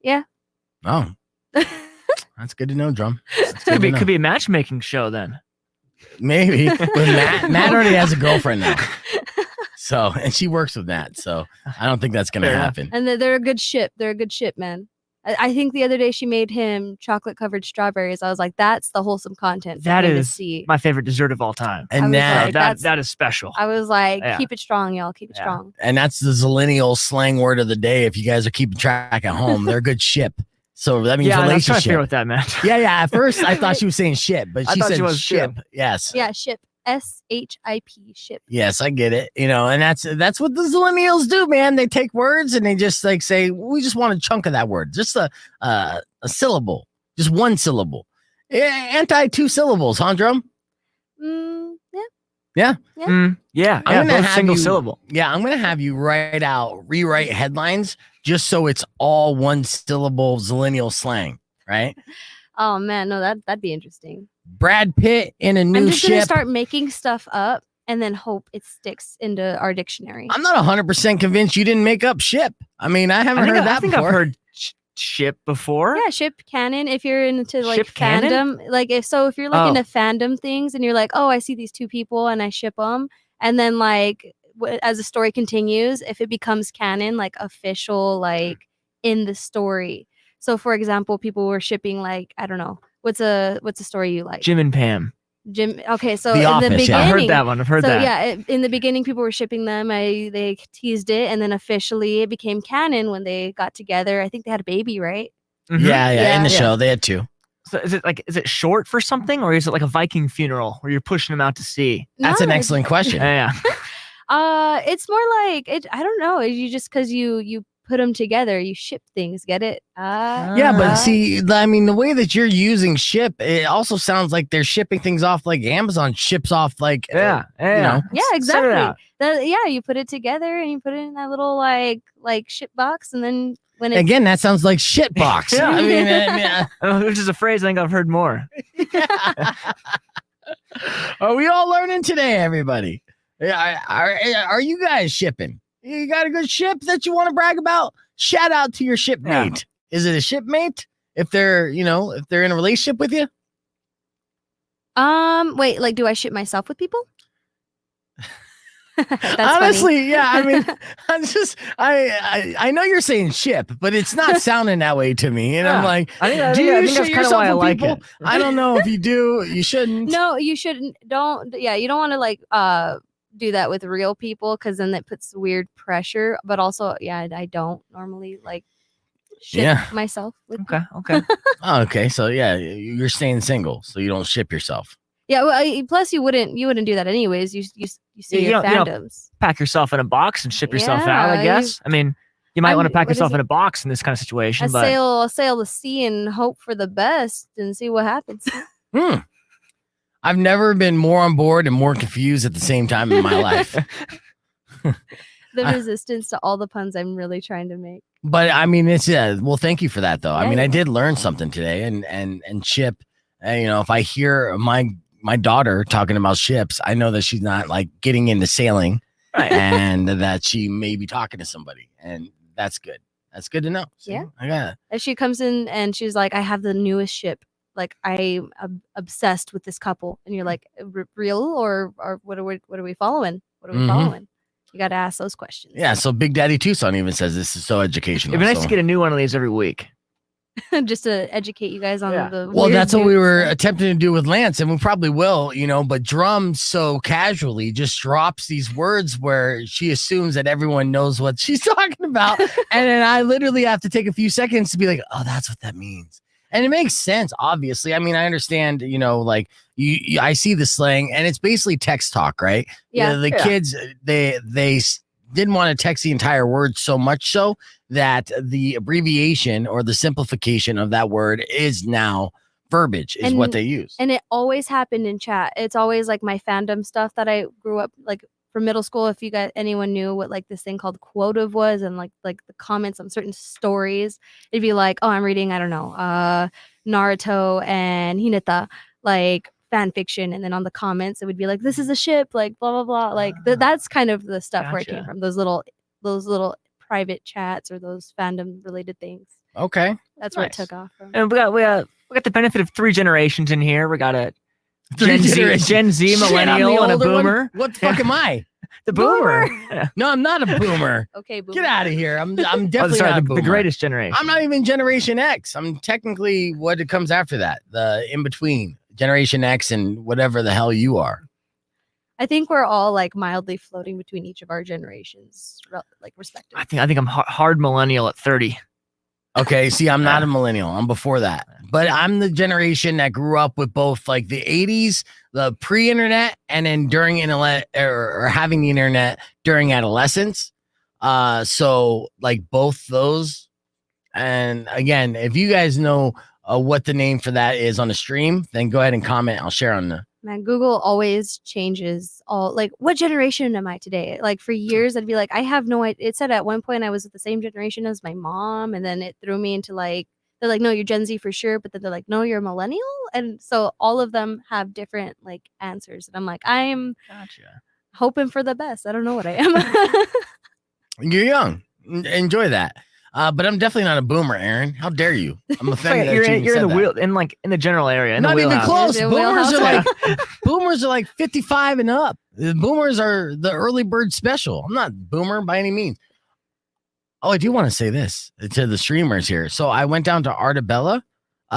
Yeah. Oh. That's good to know, Drum. Could be a matchmaking show then. Maybe. But Matt already has a girlfriend now. So, and she works with Matt. So I don't think that's going to happen. And they're a good ship. They're a good ship, man. I think the other day she made him chocolate covered strawberries. I was like, that's the wholesome content. That for him to is see. my favorite dessert of all time. And that is special. I was like, Yeah. keep it strong, y'all. Keep it strong. And that's the Zillennial slang word of the day. If you guys are keeping track at home, they're a good ship. So that means Yeah, I was trying to figure relationship. out what that meant. Yeah. At first, I thought she was saying ship, but I she thought said she was ship. too. Yes. Yeah, ship. SHIP, ship. Yes, I get it. And that's what the Zillennials do, man. They take words and they just like say, we just want a chunk of that word, just a syllable, just one syllable. Anti 2 syllables, huh, Drum? Yeah. Yeah. Yeah. I'm gonna both have single you- syllable. Yeah, I'm gonna have you rewrite headlines just so it's all one syllable Zillennial slang, right? Oh man, no, that'd be interesting. Brad Pitt in a new I'm just gonna ship. start making stuff up and then hope it sticks into our dictionary. I'm not 100% convinced you didn't make up ship. I mean, I haven't heard that I think before. I've heard ship before. Yeah, ship canon. If you're into like Ship canon? fandom, like if you're like into fandom things and you're like, oh, I see these two people and I ship them, and then like as the story continues, if it becomes canon, like official, like in the story. So, for example, people were shipping like I don't know what's a story you like. Jim and Pam. Jim. Okay, so The in Office, the yeah. beginning, I've heard that one. I've heard so that. yeah, in the beginning, people were shipping them. They teased it, and then officially it became canon when they got together. I think they had a baby, right? Mhm. Yeah. In the Yeah. show, they had 2. So is it short for something, or is it like a Viking funeral where you're pushing them out to sea? That's No, an excellent question. Yeah. It's more like it. I don't know. You just because you put them together, you ship things. Get it? Yeah, but see, I mean, the way that you're using ship, it also sounds like they're shipping things off like Amazon ships off like, Yeah. you know. Yeah, Set it exactly. out. You put it together and you put it in that little like ship box, and then when it Again, that sounds like shit box. Yeah. I mean, Which is a phrase I think I've heard more. are we all learning today, everybody? Yeah, are you guys shipping? You got a good ship that you want to brag about? Shout out to your shipmate. Is it a shipmate? If they're in a relationship with you? wait, like, do I ship myself with people? That's Honestly, funny. yeah. I mean, I know you're saying ship, but it's not sounding that way to me. And I'm like, I think do you that's ship kind of yourself why I with like people? it. I don't know if you do. You shouldn't. No, you shouldn't. Don't. Yeah, you don't want to like do that with real people because then that puts weird pressure. But also, yeah, I don't normally like ship myself with. Okay. Oh, okay. So yeah, you're staying single, so you don't ship yourself. Yeah. Well, plus you wouldn't do that anyways. You see You your don't- you don't fandoms. Pack yourself in a box and ship yourself out, I Yeah, guess. I mean, you might want to pack what is yourself it? in a box in this kind of situation, I but sail the sea and hope for the best and see what happens. I've never been more on board and more confused at the same time in my life. The resistance to all the puns I'm really trying to make. But I mean, it's well, thank you for that though. I Yeah, mean, I yeah. did learn something today, and ship. If I hear my daughter talking about ships, I know that she's not like getting into sailing, Right. and that she may be talking to somebody, and that's good. That's good to know. See? Yeah. I got it. And she comes in and she's like, I have the newest ship. Like I'm obsessed with this couple. And you're like, real or what are we following? What are we following? You got to ask those questions. Yeah. So Big Daddy Tucson even says this is so educational. it'd be nice so- to get a new one of these every week. Just to educate you guys on the Well, weird that's what we news were stuff. attempting to do with Lance, and we probably will, but Drum so casually just drops these words where she assumes that everyone knows what she's talking about. And then I literally have to take a few seconds to be like, oh, that's what that means. And it makes sense, obviously. I mean, I understand, like I see the slang and it's basically text talk, right? Yeah. The kids, they didn't want to text the entire word so much so that the abbreviation or the simplification of that word is now verbiage is what they use. And it always happened in chat. It's always like my fandom stuff that I grew up like from middle school. If you guys anyone knew what like this thing called quotive was and like the comments on certain stories, it'd be like, oh, I'm reading, I don't know, Naruto and Hinata, like fan fiction, and then on the comments it would be like, this is a ship, like blah blah blah, like that's kind of the stuff where it came Gotcha. from, those little private chats or those fandom related things. Okay. That's where it Nice. took off from. And we got the benefit of 3 generations in here. We got a Three Gen Z, generations. Gen Z, Shit, I'm the millennial, and a older one. boomer. What the fuck am I? The boomer. Yeah. No, I'm not a boomer. Okay, boomer. Get out of here. I'm definitely not a boomer. The greatest generation. I'm not even Generation X. I'm technically what it comes after that. The in between Generation X and whatever the hell you are. I think we're all like mildly floating between each of our generations, like respectively. I think I'm hard millennial at 30. Okay, see, I'm not a millennial. I'm before that. But I'm the generation that grew up with both like the 80s, the pre-internet, and then during internet or having the internet during adolescence. So like both those. And again, if you guys know what the name for that is on the stream, then go ahead and comment. I'll share on the. Man, Google always changes all, like, what generation am I today? Like, for years, I'd be like, I have no idea. It said at one point I was at the same generation as my mom, and then it threw me into, like, they're like, no, you're Gen Z for sure, but then they're like, no, you're a millennial? And so all of them have different, like, answers. And I'm like, I'm hoping for the best. I don't know what I am. You're young. Enjoy that. But I'm definitely not a boomer, Aaron. How dare you? I'm offended. You're in the wheel, in the general area. Not even close. Yeah, Boomers are like 55 and up. The boomers are the early bird special. I'm not boomer by any means. Oh, I do want to say this to the streamers here. So I went down to Artabella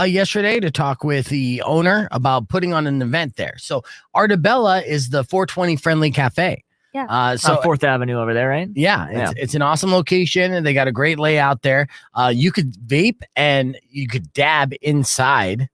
yesterday to talk with the owner about putting on an event there. So Artabella is the 420 friendly cafe. Yeah. So 4th Avenue over there, right? Yeah, it's an awesome location, and they got a great layout there. You could vape and you could dab inside,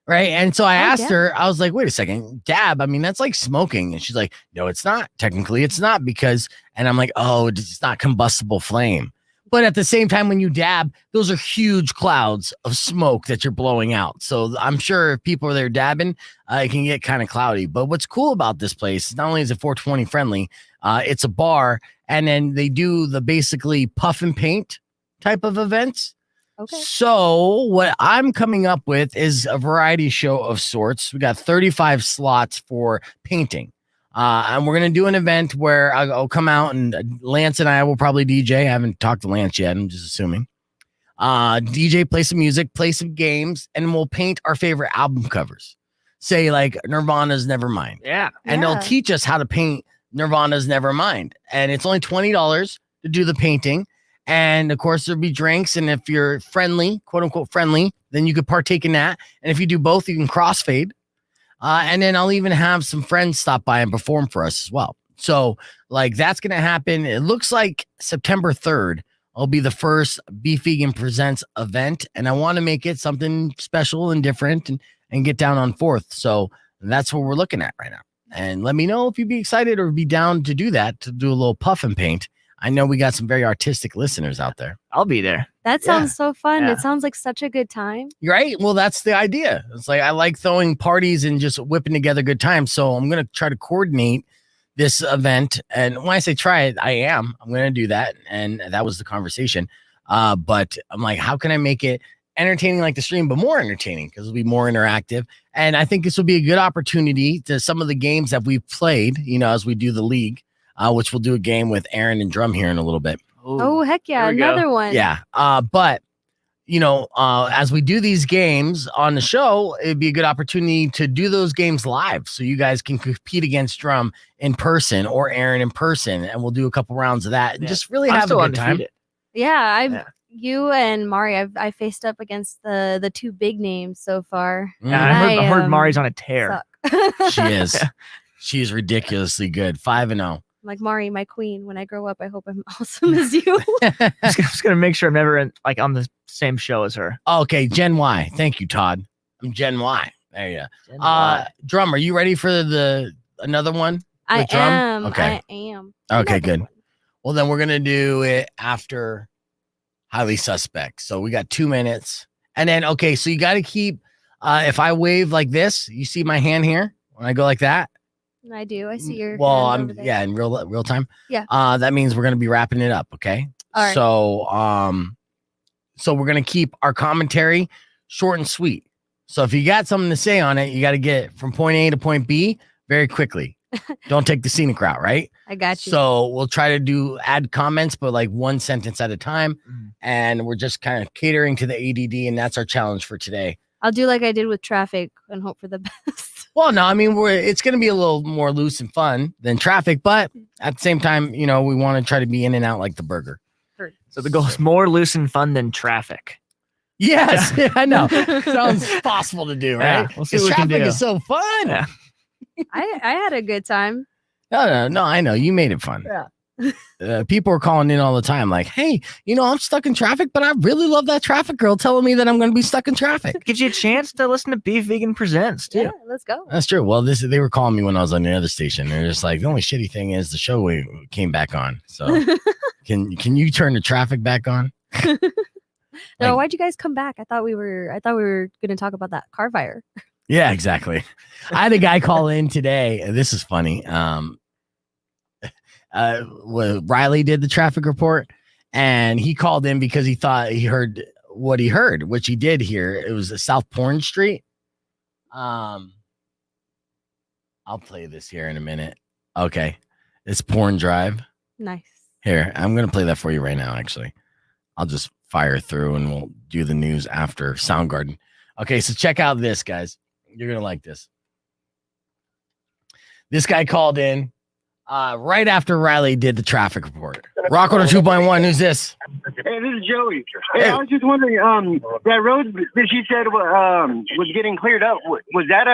right? And so I asked her, I was like, wait a second, dab? I mean, that's like smoking. And she's like, no, it's not. Technically, it's not because, and I'm like, oh, it's not combustible flame. But at the same time, when you dab, those are huge clouds of smoke that you're blowing out. So I'm sure if people are there dabbing, it can get kind of cloudy. But what's cool about this place, not only is it 420 friendly, it's a bar, and then they do the basically puff and paint type of events. Okay. So what I'm coming up with is a variety show of sorts. We got 35 slots for painting. And we're going to do an event where I'll come out and Lance and I will probably DJ. I haven't talked to Lance yet. I'm just assuming. DJ, play some music, play some games, and we'll paint our favorite album covers. Say like Nirvana's Nevermind. Yeah. And they'll teach us how to paint Nirvana's Nevermind. And it's only $20 to do the painting. And of course, there'll be drinks. And if you're friendly, quote unquote friendly, then you could partake in that. And if you do both, you can crossfade. And then I'll even have some friends stop by and perform for us as well. So like that's going to happen. It looks like September 3rd will be the first Beef Vegan Presents event. And I want to make it something special and different and get down on 4th. So that's what we're looking at right now. And let me know if you'd be excited or be down to do that, to do a little puff and paint. I know we got some very artistic listeners out there. I'll be there. That sounds so fun. Yeah. It sounds like such a good time. Right? Well, that's the idea. It's like I like throwing parties and just whipping together good times. So I'm going to try to coordinate this event. And when I say try it, I'm going to do that. And that was the conversation. But I'm like, how can I make it entertaining like the stream, but more entertaining because it'll be more interactive. And I think this will be a good opportunity to some of the games that we've played, as we do the league. Which we'll do a game with Aaron and Drum here in a little bit. Ooh, oh, heck yeah. Another one. Yeah. But, as we do these games on the show, it'd be a good opportunity to do those games live. So you guys can compete against Drum in person or Aaron in person. And we'll do a couple rounds of that and just really have a good time. Yeah. You and Mari, I faced up against the two big names so far. Yeah, I heard Mari's on a tear. She is. She's ridiculously good. 5-0. Like, Mari, my queen. When I grow up, I hope I'm awesome as you. I'm just gonna make sure I'm never on the same show as her. Okay, Gen Y. Thank you, Todd. I'm Gen Y. There you go. Drum, are you ready for another one? I Drum? am. Okay. I am. Okay, good. Well, then we're gonna do it after Highly Suspect. So we got 2 minutes, and then so you got to keep. If I wave like this, you see my hand here when I go like that. I do. I see your. Well, in real time. Yeah. That means we're gonna be wrapping it up. Okay. All right. So we're gonna keep our commentary short and sweet. So if you got something to say on it, you got to get it from point A to point B very quickly. Don't take the scenic route, right? I got you. So we'll try to add comments, but like one sentence at a time, and we're just kind of catering to the ADD, and that's our challenge for today. I'll do like I did with traffic and hope for the best. Well, no, I mean, it's going to be a little more loose and fun than traffic, but at the same time, you know, we want to try to be in and out like the burger. So the goal is more loose and fun than traffic. Yes, I know. Sounds possible to do, right? Yeah, we'll see what we can traffic do. is so fun. Yeah. I had a good time. No, I know. You made it fun. People are calling in all the time like, hey, you know, I'm stuck in traffic, but I really love that traffic girl telling me that I'm going to be stuck in traffic. Gives you a chance to listen to Beef Vegan Presents, too. Yeah, let's go. That's true. Well, they were calling me when I was on the other station. They're just like, the only shitty thing is the show we came back on. So can you turn the traffic back on? No, why'd you guys come back? I thought we were going to talk about that car fire. Yeah, exactly. I had a guy call in today. This is funny. Riley did the traffic report, and he called in because he thought he heard what he heard, which he did hear. It was South Porn Street. I'll play this here in a minute. Okay, it's Porn Drive. Nice. Here, I'm gonna play that for you right now. Actually, I'll just fire through, and we'll do the news after Soundgarden. Okay, so check out this, guys. You're gonna like this. This guy called in right after Riley did the traffic report. Rock on 2.1. Who's this? Hey, this is Joey. Hey, I was just wondering, that road that she said was getting cleared up. Was that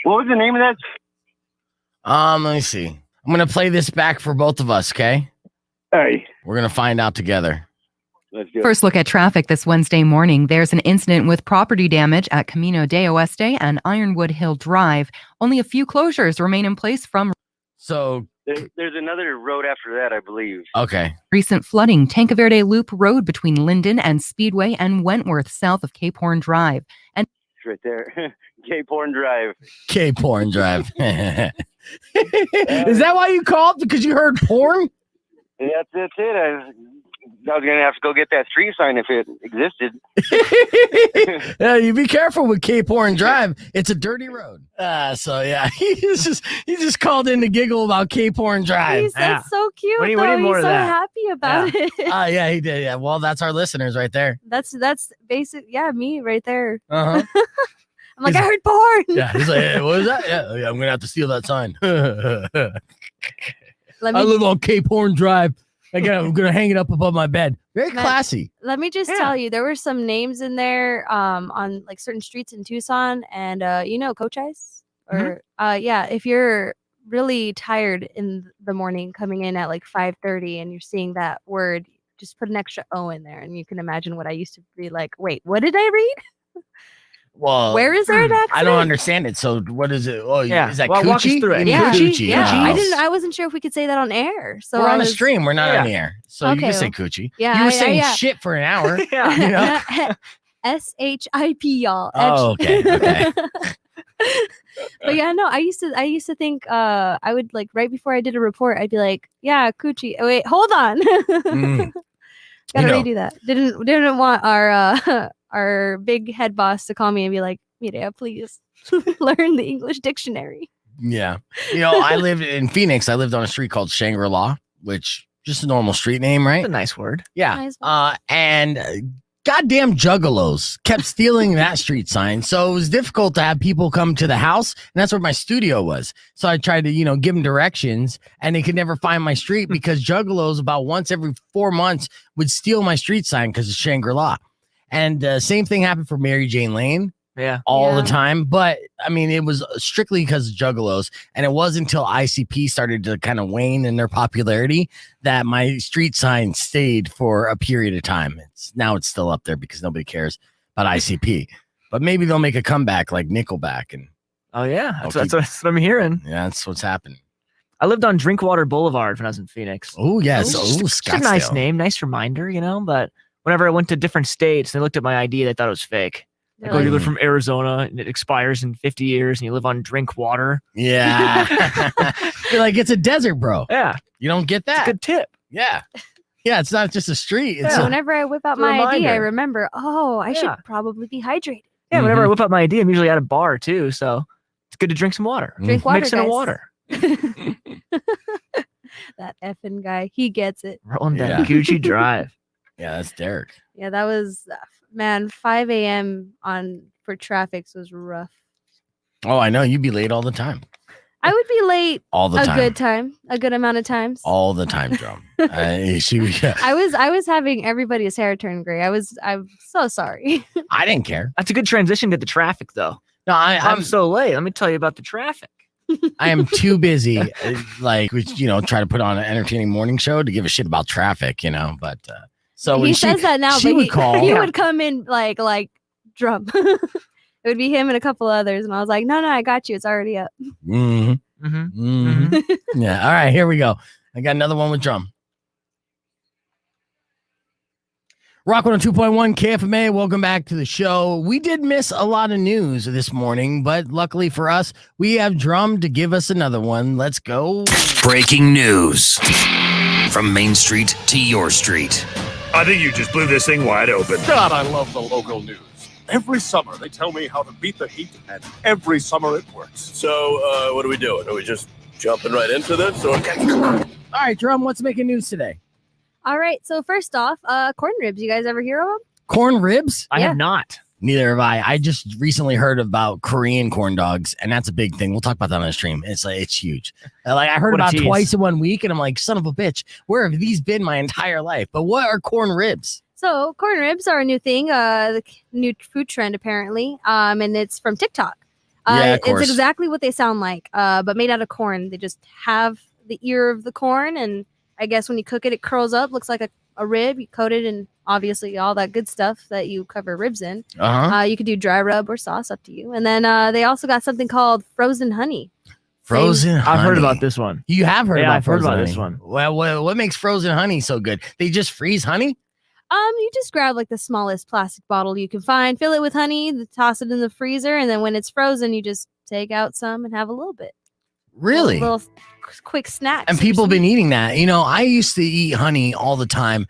what was the name of that? Let me see. I'm gonna play this back for both of us. Okay. Hey. We're gonna find out together. First look at traffic this Wednesday morning. There's an incident with property damage at Camino de Oeste and Ironwood Hill Drive. Only a few closures remain in place from There's another road after that, I believe. Okay. recent flooding. Tanca Verde Loop Road between Linden and Speedway and Wentworth south of Cape Horn Drive. And It's right there. Cape Horn Drive. Cape Porn Drive. Is that why you called? Because you heard porn? That's it. I was going to have to go get that street sign if it existed. Yeah, you be careful with Cape Horn Drive. It's a dirty road. So yeah, he just called in to giggle about Cape Horn Drive. He's so cute. We need though. more He's of so that. happy about it. Yeah, he did. Yeah, well, that's our listeners right there. That's basic. Yeah, me right there. Uh-huh. I'm like, I heard porn. Yeah, he's like, hey, what is that? Yeah, I'm gonna have to steal that sign. I live on Cape Horn Drive. I'm gonna hang it up above my bed. Very classy. Let me just tell you, there were some names in there on like certain streets in Tucson, and Coach Ice, or if you're really tired in the morning coming in at like 5:30 and you're seeing that word, just put an extra O in there, and you can imagine what I used to be like. Wait, what did I read? Well, Where is there an accident? I don't understand it. So what is it? Oh, Yeah. is that Well, walk us coochie? through it. You mean Yeah, coochie. yeah. I wasn't sure if we could say that on air. So we're on a was- stream. We're not on the Yeah. air. So you Okay, can say well, coochie. yeah, You were yeah, saying yeah. shit for an hour. Yeah. You know? SHIP, y'all. Oh, okay. But yeah, no, I used to think I would like right before I did a report, I'd be like, yeah, coochie. Oh, wait, hold on. Gotta redo that. Didn't want our big head boss to call me and be like, Mireya, please learn the English dictionary. Yeah. I lived in Phoenix. I lived on a street called Shangri-La, which just a normal street name, right? It's a nice word. Yeah. Nice And goddamn juggalos kept stealing that street sign. So it was difficult to have people come to the house. And that's where my studio was. So I tried to, give them directions, and they could never find my street because juggalos about once every 4 months would steal my street sign because it's Shangri-La. And same thing happened for Mary Jane Lane. Yeah. All the time. But I mean, it was strictly because of juggalos. And it wasn't until ICP started to kind of wane in their popularity that my street sign stayed for a period of time. Now it's still up there because nobody cares about ICP. But maybe they'll make a comeback like Nickelback. And Oh yeah, that's what I'm hearing. yeah, that's what's happening. I lived on Drinkwater Boulevard when I was in Phoenix. Oh yes. It's a nice Scottsdale. name, nice reminder, But whenever I went to different states, they looked at my ID, they thought it was fake. Like, you live from Arizona and it expires in 50 years and you live on Drinkwater. Yeah. You're like, it's a desert, bro. Yeah. You don't get that. It's a good tip. Yeah. Yeah, it's not just a street. It's So whenever I whip out a my ID, I reminder. remember, I should Yeah. probably be hydrated. Yeah, whenever I whip up my ID, I'm usually at a bar too. So it's good to drink some water. Drink water, Mix in a guys. water. That effing guy, he gets it. Rolling down Yeah. Gucci Drive. Yeah, that's Derek. Yeah, that was 5 a.m. for traffic was rough. Oh, I know. You'd be late all the time. I would be late all the time. A good amount of times. All the time, Drum. I was having everybody's hair turn gray. I'm so sorry. I didn't care. That's a good transition to the traffic, though. No, I'm so late. Let me tell you about the traffic. I am too busy, try to put on an entertaining morning show to give a shit about traffic, but so when he says that now, she but would call. He would come in like Drum. It would be him and a couple others, and I was like, no, I got you. It's already up. Mm-hmm. Mm-hmm. Mm-hmm. Yeah. All right, here we go. I got another one with Drum. Rock 102.1 KFMA, welcome back to the show. We did miss a lot of news this morning, but luckily for us, we have Drum to give us another one. Let's go. Breaking news from Main Street to your street. I think you just blew this thing wide open. God, I love the local news. Every summer, they tell me how to beat the heat, and every summer it works. So, what are we doing? Are we just jumping right into this? Or... All right, Drum, what's making news today? All right, so first off, corn ribs. You guys ever hear of them? Corn ribs? I have not. Neither have I. I just recently heard about Korean corn dogs, and that's a big thing. We'll talk about that on the stream. It's huge. I heard about twice in 1 week, and I'm like, son of a bitch, where have these been my entire life? But what are corn ribs? So corn ribs are a new thing, the new food trend apparently, and it's from TikTok. Of course. It's exactly what they sound like, but made out of corn. They just have the ear of the corn, and I guess when you cook it, it curls up, looks like a rib. You coat it in obviously all that good stuff that you cover ribs in. You could do dry rub or sauce, up to you. And then they also got something called frozen honey. Frozen honey. I've heard about this one. You have heard about I've heard about honey. this one. Well, what makes frozen honey so good? They just freeze honey? You just grab the smallest plastic bottle you can find, fill it with honey, toss it in the freezer, and then when it's frozen, you just take out some and have a little bit. Really? A little quick snack. And people have been eating that. I used to eat honey all the time.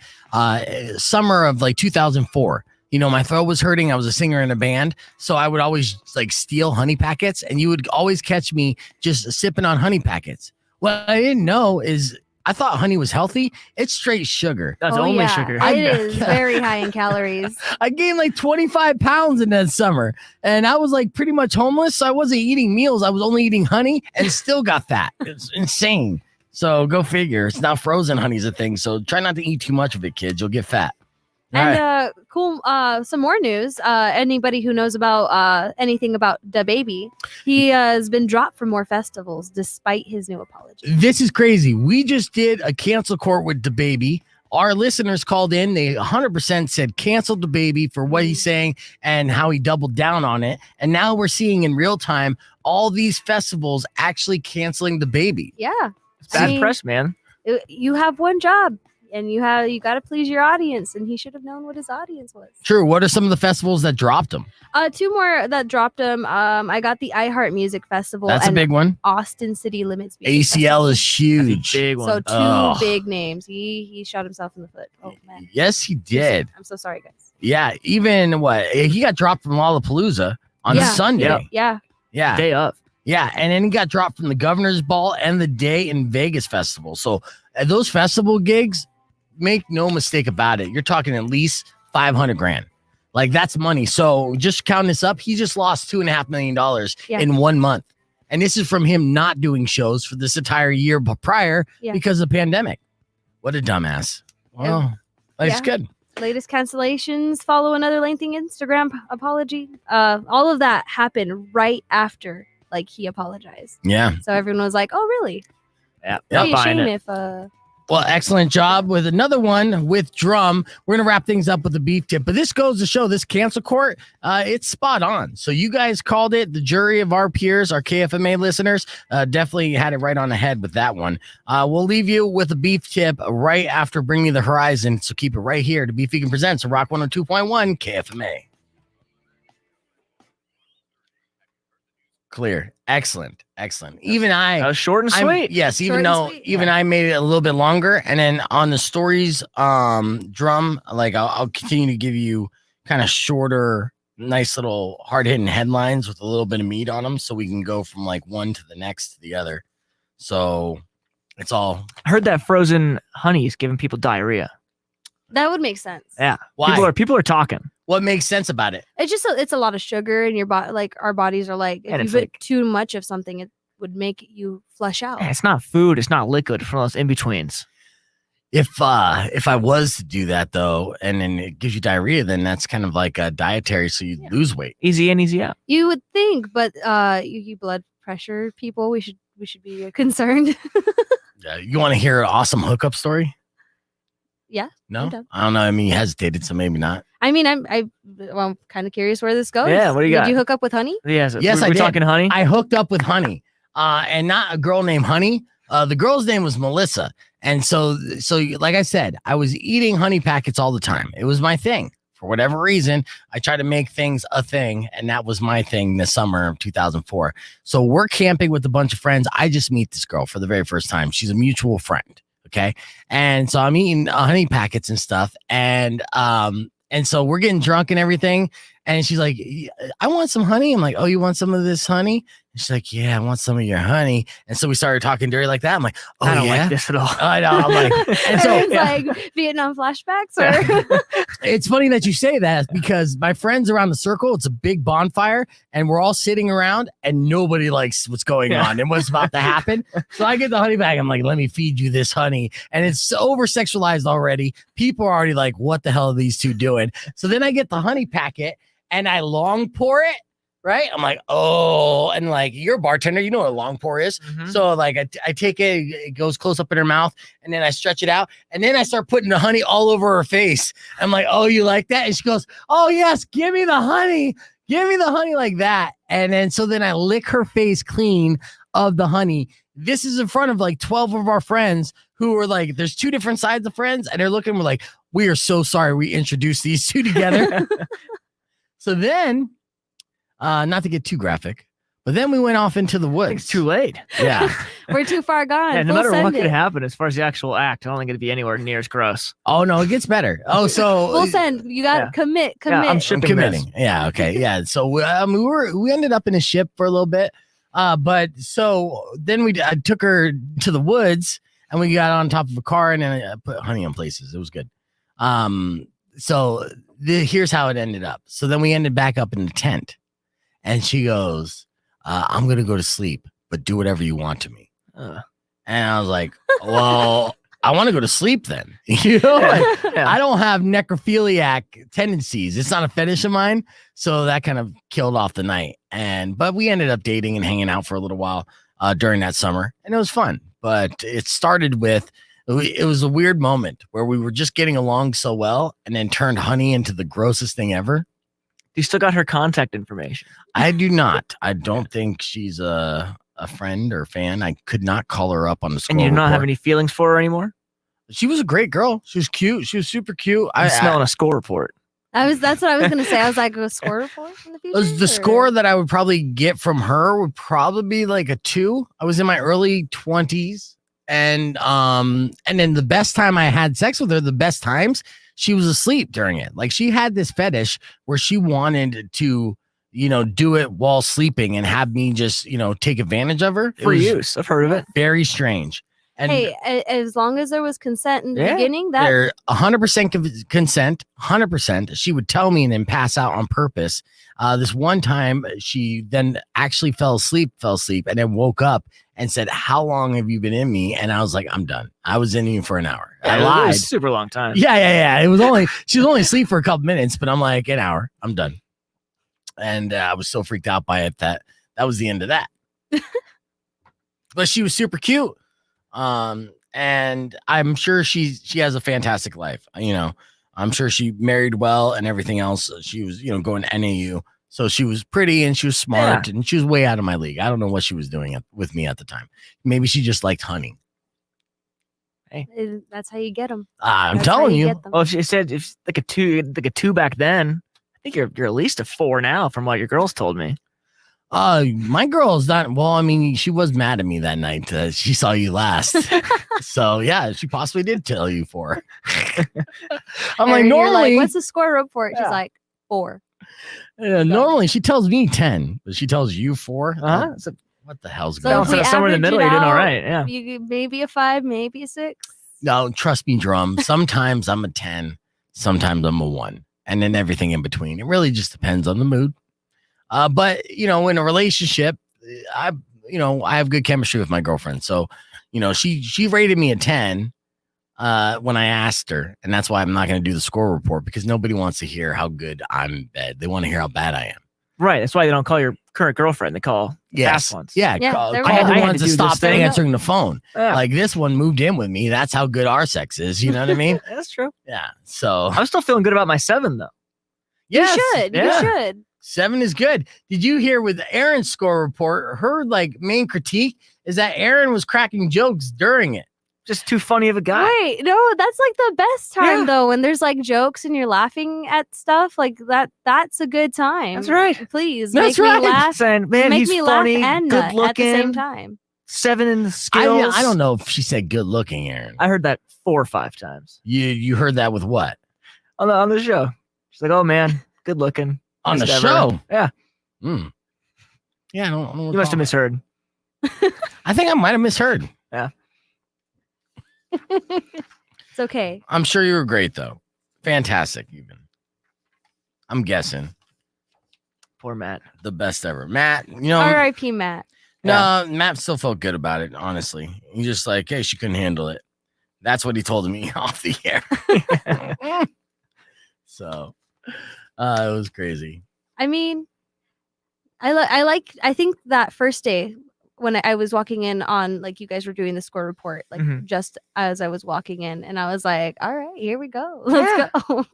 Summer of 2004. My throat was hurting. I was a singer in a band, so I would always steal honey packets, and you would always catch me just sipping on honey packets. What I didn't know is I thought honey was healthy. It's straight sugar. That's only sugar. It is very high in calories. I gained 25 pounds in that summer, and I was pretty much homeless. So I wasn't eating meals. I was only eating honey and still got fat. It's insane. So go figure. It's not frozen honey's a thing. So try not to eat too much of it, kids. You'll get fat. And cool. Some more news. Anybody who knows about anything about DaBaby, he has been dropped from more festivals despite his new apology. This is crazy. We just did a cancel court with DaBaby. Our listeners called in. They 100% said cancel DaBaby for what he's saying and how he doubled down on it. And now we're seeing in real time all these festivals actually canceling DaBaby. Yeah, it's bad press, man. You have one job. And you got to please your audience, and he should have known what his audience was. True. What are some of the festivals that dropped him? Two more that dropped him. I got the iHeart Music Festival. That's a big one. Austin City Limits. ACL is huge. Big one. So two big names. He shot himself in the foot. Oh man. Yes, he did. I'm so sorry, guys. Yeah. Even he got dropped from Lollapalooza on Sunday. Yeah. Day up. Yeah, and then he got dropped from the Governor's Ball and the Day in Vegas Festival. So those festival gigs, make no mistake about it, you're talking at least $500,000. That's money. So just count this up. He just lost $2.5 million in 1 month. And this is from him not doing shows for this entire year prior because of the pandemic. What a dumbass. Well, it's good. Latest cancellations follow another lengthy Instagram apology. All of that happened right after he apologized. Yeah. So everyone was like, oh, really? Yeah. It'd be a shame if Well, excellent job with another one with Drum. We're going to wrap things up with the beef tip, but this goes to show this cancel court, it's spot on. So you guys called it. The jury of our peers, our KFMA listeners, definitely had it right on the head with that one. We'll leave you with a beef tip right after Bring Me the Horizon. So keep it right here to Beef Vegan Presents Rock 102.1 KFMA. Clear. Excellent. Even I short and sweet. Yes, even though I made it a little bit longer. And then on the stories Drum, I'll continue to give you kind of shorter, nice little hard-hitting headlines with a little bit of meat on them, so we can go from one to the next to the other. So it's all. I heard that frozen honey is giving people diarrhea. that would make sense. Yeah. Why? People are talking. What makes sense about it? It's just it's a lot of sugar in your body. Our bodies are if you put too much of something, would make you flush out. It's not food. It's not liquid. From those in betweens. If I was to do that though, and then it gives you diarrhea, then that's kind of like a dietary, so you lose weight. Easy in, easy out. You would think, but you blood pressure people, we should be concerned. You want to hear an awesome hookup story? Yeah. No, I don't know. I mean, you hesitated, so maybe not. I mean, I'm kind of curious where this goes. Yeah, what do you got? Did you hook up with Honey? Yes, Yes, I we're did. talking Honey. I hooked up with Honey, and not a girl named Honey. The girl's name was Melissa. And so like I said, I was eating honey packets all the time. It was my thing. For whatever reason, I tried to make things a thing, and that was my thing this summer of 2004. So we're camping with a bunch of friends. I just meet this girl for the very first time. She's a mutual friend, okay? And so I'm eating honey packets and stuff, and so we're getting drunk and everything, and she's like, I want some honey. I'm like, oh, you want some of this honey? And she's like, yeah, I want some of your honey. And so we started talking dirty like that. I'm like, oh, I don't yeah? like this at all. I know. I'm like, and so It's like Vietnam flashbacks, or it's funny that you say that because my friends around the circle, it's a big bonfire, and we're all sitting around, and nobody likes what's going on and what's about to happen. So I get the honey bag. I'm like, let me feed you this honey. And it's over sexualized already. People are already like, what the hell are these two doing? So then I get the honey packet and I long pour it. Right? I'm like, oh, and like you're a bartender, you know what a long pour is. Mm-hmm. So like I take it, it goes close up in her mouth, and then I stretch it out, and then I start putting the honey all over her face. I'm like, oh, you like that? And she goes, oh yes, give me the honey like that. And then so then I lick her face clean of the honey. This is in front of like 12 of our friends who are like, there's two different sides of friends, and they're looking, we're like, we are so sorry we introduced these two together. So then. Not to get too graphic, but then we went off into the woods. It's too late. Yeah. we're too far gone. Yeah, no We'll matter send what could it. happen as far as the actual act, I don't think it'd be anywhere near as gross. Oh no, it gets better. Oh, so We'll send. You got to commit. I'm committing. Yeah. Okay. Yeah. So we ended up in a ship for a little bit, but so then I took her to the woods, and we got on top of a car, and then I put honey on places. It was good. So here's how it ended up. So then we ended back up in the tent. And she goes, I'm going to go to sleep, but do whatever you want to me. And I was like, well, I want to go to sleep then. You know, I don't have necrophiliac tendencies. It's not a fetish of mine. So that kind of killed off the night. But we ended up dating and hanging out for a little while during that summer. And it was fun. But it started with, it was a weird moment where we were just getting along so well, and then turned honey into the grossest thing ever. You still got her contact information? I do not. I don't think she's a friend or fan. I could not call her up on the score. And you do not have any feelings for her anymore? She was a great girl. She was cute. She was super cute. I'm smelling a score report. That's what I was going to say. I was like, a score report in the future? The score that I would probably get from her would probably be like a 2. I was in my early 20s. And then the best time I had sex with her, the best times, she was asleep during it. Like she had this fetish where she wanted to, do it while sleeping and have me just, take advantage of her. For use. I've heard of it. Very strange. And hey, as long as there was consent in the beginning, they're 100% consent, 100%. She would tell me and then pass out on purpose. This one time, she then actually fell asleep, and then woke up and said, "How long have you been in me?" And I was like, "I'm done. I was in you for an hour." Yeah, I lied. It was a super long time. Yeah. It was she was only asleep for a couple minutes, but I'm like, an hour. I'm done. And I was so freaked out by it that was the end of that. But she was super cute. And I'm sure she has a fantastic life. I'm sure she married well and everything else. She was, going to NAU. So she was pretty and she was smart and she was way out of my league. I don't know what she was doing with me at the time. Maybe she just liked honey. Hey, that's how you get them. I'm telling you. Well, she said it's like a 2 back then. I think you're at least a 4 now, from what your girls told me. My girl's not. Well, I mean, she was mad at me that night. She saw you last. So yeah, she possibly did tell you 4. I'm like, normally, what's the score report? She's like 4. Normally she tells me 10, but she tells you 4. So what the hell's going on? Somewhere in the middle, you're doing all right. Yeah. Maybe a 5, maybe a 6. No, trust me, Drum. Sometimes I'm a 10, sometimes I'm a 1, and then everything in between. It really just depends on the mood. But in a relationship, I have good chemistry with my girlfriend. So, she rated me a 10 when I asked her. And that's why I'm not going to do the score report, because nobody wants to hear how good I'm in bed. They want to hear how bad I am. Right. That's why they don't call your current girlfriend. They call past ones. Yeah. Call the ones that stop answering the phone. Yeah. Like this one moved in with me. That's how good our sex is. You know what I mean? That's true. Yeah. So I'm still feeling good about my 7 though. Yes, you should. You should. 7 is good. Did you hear with Aaron's score report? Her main critique is that Aaron was cracking jokes during it. Just too funny of a guy. Right. No, that's like the best time though, when there's like jokes and you're laughing at stuff like that. That's a good time. That's right. Please that's make right. me laugh. Saying, man, make he's me funny, laugh and good nut looking, at the same time. 7 in the skills. I don't know if she said good looking, Aaron. I heard that 4 or 5 times. You heard that with what? On the show. She's like, oh man, good looking. On the Best show? ever. Yeah. Yeah, I don't You must have misheard. I think I might have misheard. Yeah. It's okay. I'm sure you were great though. Fantastic, even. I'm guessing. Poor Matt. The best ever. Matt, R.I.P. Matt. No, Matt still felt good about it, honestly. He's just like, hey, she couldn't handle it. That's what he told me off the air. So it was crazy. I mean, I think that first day when I was walking in on, like, you guys were doing the score report, like just as I was walking in, and I was like, all right, here we go. Let's go.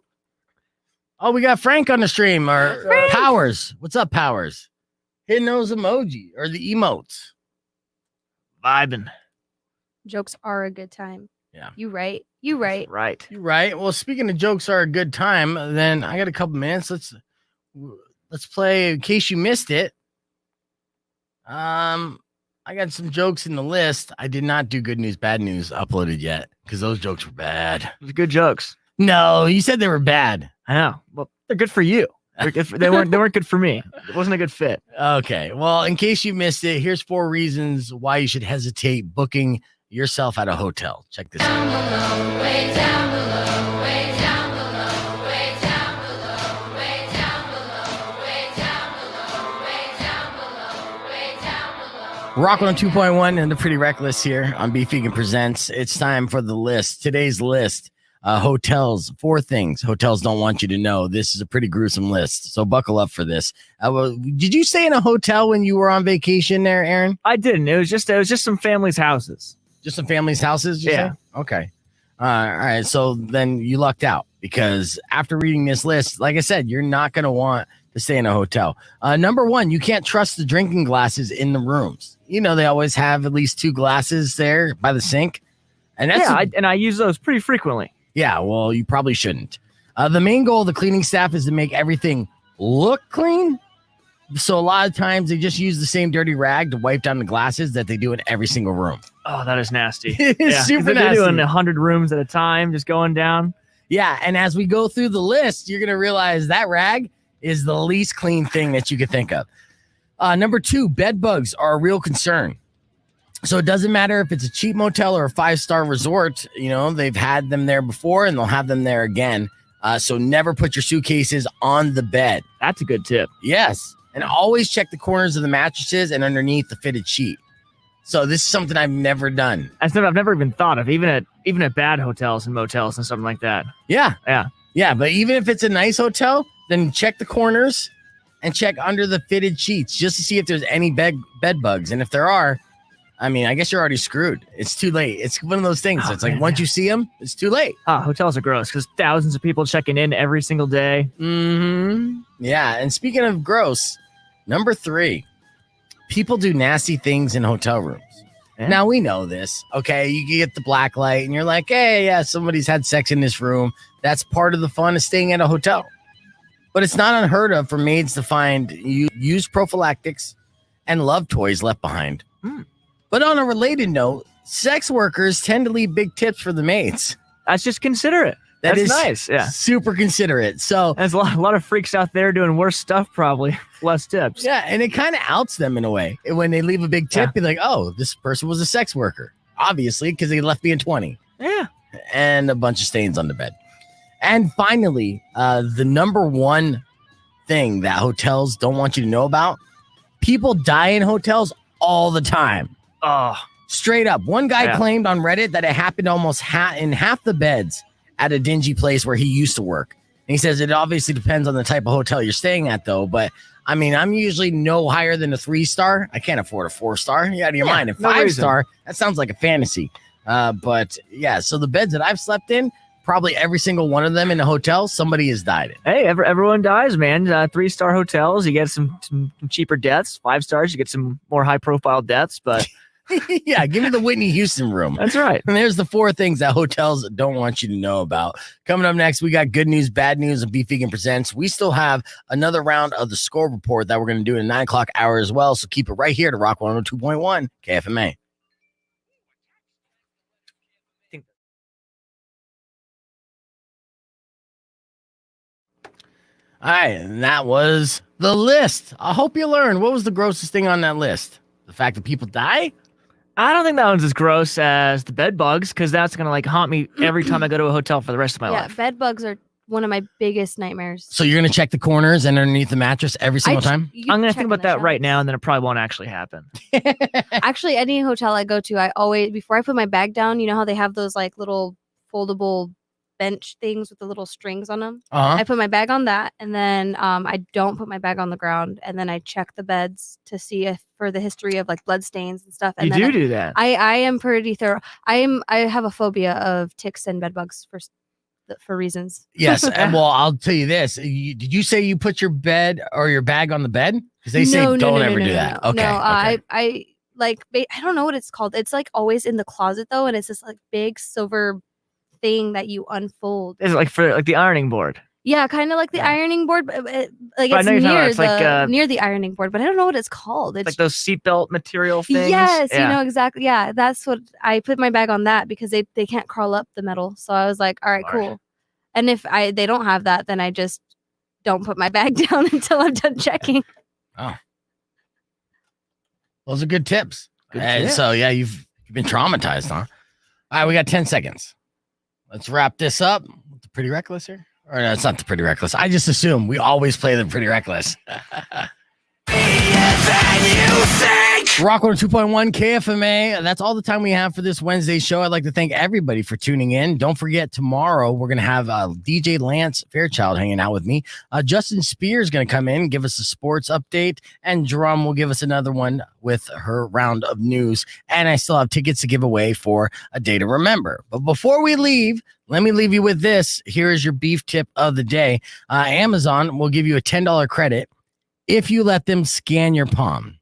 Oh, we got Frank on the stream. Or Powers. What's up, Powers? Hitting those emoji or the emotes. Vibing. Jokes are a good time. Yeah. You right. You right. Right. You're right. Well, speaking of jokes are a good time, then I got a couple minutes. Let's play in case you missed it. I got some jokes in the list. I did not do good news, bad news uploaded yet because those jokes were bad. Good jokes. No, you said they were bad. I know. Well, they're good for you. They weren't good for me. It wasn't a good fit. Okay. Well, in case you missed it, here's 4 reasons why you should hesitate booking yourself at a hotel. Check this out. Way down below, way down below, way down below, way down below, way down below, way down below, way down below. Rock on 2.1 and the Pretty Reckless here on Beef Vegan Presents. It's time for the list. Today's list. Hotels, 4 things hotels don't want you to know. This is a pretty gruesome list, so buckle up for this. Did you stay in a hotel when you were on vacation there, Aaron? I didn't. It was just some family's houses. Just some family's houses? Yeah. Say? Okay. All right. So then you lucked out because after reading this list, like I said, you're not going to want to stay in a hotel. Number 1, you can't trust the drinking glasses in the rooms. They always have at least 2 glasses there by the sink. And that's I use those pretty frequently. Yeah, well, you probably shouldn't. The main goal of the cleaning staff is to make everything look clean. So a lot of times they just use the same dirty rag to wipe down the glasses that they do in every single room. Oh, that is nasty. It's super they're nasty. doing 100 rooms at a time, just going down. Yeah, and as we go through the list, you're going to realize that rag is the least clean thing that you could think of. Number 2, bed bugs are a real concern. So it doesn't matter if it's a cheap motel or a 5-star resort, they've had them there before and they'll have them there again. So never put your suitcases on the bed. That's a good tip. Yes. And always check the corners of the mattresses and underneath the fitted sheet. So this is something I've never done. I've never even thought of, even at bad hotels and motels and something like that. Yeah. Yeah. Yeah. But even if it's a nice hotel, then check the corners and check under the fitted sheets just to see if there's any bed bugs. And if there are, I guess you're already screwed. It's too late. It's one of those things. It's like once you see them, it's too late. Hotels are gross because thousands of people checking in every single day. Mm-hmm. Yeah. And speaking of gross, number 3, people do nasty things in hotel rooms. Yeah. Now we know this. Okay. You get the black light and you're like, hey, yeah, somebody's had sex in this room. That's part of the fun of staying at a hotel. But it's not unheard of for maids to find used prophylactics and love toys left behind. But on a related note, sex workers tend to leave big tips for the maids. That's just considerate. That's nice. Yeah. Super considerate. So there's a lot of freaks out there doing worse stuff, probably. Less tips. Yeah. And it kind of outs them in a way. When they leave a big tip, be like, oh, this person was a sex worker. Obviously, because they left being 20. Yeah. And a bunch of stains on the bed. And finally, the number 1 thing that hotels don't want you to know about, people die in hotels all the time. Oh, straight up. One guy claimed on Reddit that it happened almost in half the beds at a dingy place where he used to work. And he says it obviously depends on the type of hotel you're staying at, though. But I mean, I'm usually no higher than a 3-star. I can't afford a 4-star. You're out of your mind. A 5-star, that sounds like a fantasy. But yeah, so the beds that I've slept in, probably every single one of them in a hotel, somebody has died in. Hey, everyone dies, man. 3-star hotels, you get some cheaper deaths. 5 stars, you get some more high-profile deaths, but... Yeah, give me the Whitney Houston room. That's right. And there's the 4 things that hotels don't want you to know about. Coming up next, we got good news, bad news, and Beef Vegan Presents. We still have another round of the score report that we're going to do in the 9 o'clock hour as well. So keep it right here to Rock 102.1 KFMA. All right, and that was the list. I hope you learned. What was the grossest thing on that list? The fact that people die? I don't think that one's as gross as the bed bugs, because that's going to haunt me every time I go to a hotel for the rest of my life. Yeah, bed bugs are one of my biggest nightmares. So you're going to check the corners and underneath the mattress every single time? I'm going to think about that right now, and then it probably won't actually happen. Actually, any hotel I go to, I always, before I put my bag down, you know how they have those little foldable bench things with the little strings on them? I put my bag on that, and then I don't put my bag on the ground, and then I check the beds to see if for the history of blood stains and stuff. And you do that. I am pretty thorough. I have a phobia of ticks and bed bugs for reasons. Yes, and well, I'll tell you this. Did you say you put your bed or your bag on the bed? Because they say don't ever do that. Okay. No, okay. I don't know what it's called. It's always in the closet though, and it's this big silver thing that you unfold. Is it for the ironing board? Yeah, kind of like the ironing board, but it's near the ironing board, but I don't know what it's called. It's like those seatbelt material things. Yes, you know exactly. Yeah, that's what I put my bag on that because they can't crawl up the metal. So I was like, all right, cool. And if they don't have that, then I just don't put my bag down until I'm done checking. Oh, those are good tips. So yeah, you've been traumatized, huh? All right, we got 10 seconds. Let's wrap this up. The Pretty Reckless here? Or no, it's not the Pretty Reckless. I just assume we always play the Pretty Reckless. Rock 102.1 KFMA. That's all the time we have for this Wednesday show. I'd like to thank everybody for tuning in. Don't forget, tomorrow we're going to have DJ Lance Fairchild hanging out with me. Justin Spears is going to come in, give us a sports update, and Drum will give us another one with her round of news. And I still have tickets to give away for a day to remember. But before we leave, let me leave you with this. Here is your beef tip of the day. Amazon will give you a $10 credit if you let them scan your palm.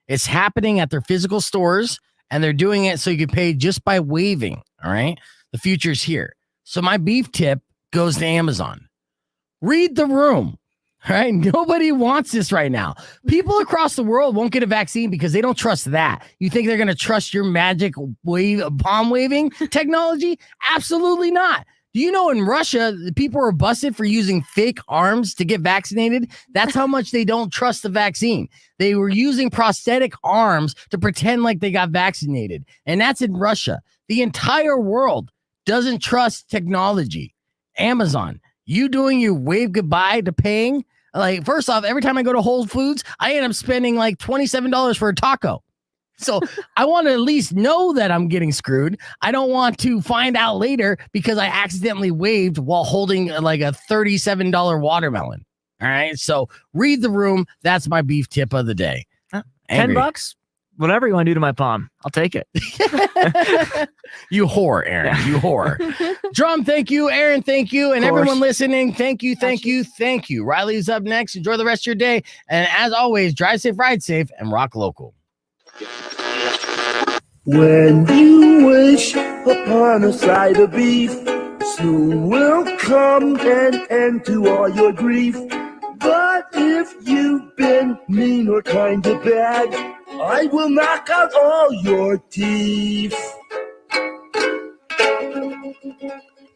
It's happening at their physical stores, and they're doing it so you can pay just by waving. All right. The future's here. So my beef tip goes to Amazon. Read the room. All right. Nobody wants this right now. People across the world won't get a vaccine because they don't trust that. You think they're going to trust your magic palm waving technology? Absolutely not. Do you know in Russia, the people are busted for using fake arms to get vaccinated? That's how much they don't trust the vaccine. They were using prosthetic arms to pretend like they got vaccinated. And that's in Russia. The entire world doesn't trust technology. Amazon, you doing your wave goodbye to paying? First off, every time I go to Whole Foods, I end up spending $27 for a taco. So I want to at least know that I'm getting screwed. I don't want to find out later because I accidentally waved while holding a $37 watermelon. All right. So read the room. That's my beef tip of the day. $10? Whatever you want to do to my palm, I'll take it. You whore, Aaron. You whore. Drum, thank you. Aaron, thank you. And everyone listening, thank you, thank you, thank you. Riley's up next. Enjoy the rest of your day. And as always, drive safe, ride safe, and rock local. When you wish upon a side of beef, soon will come an end to all your grief. But if you've been mean or kind of bad, I will knock out all your teeth.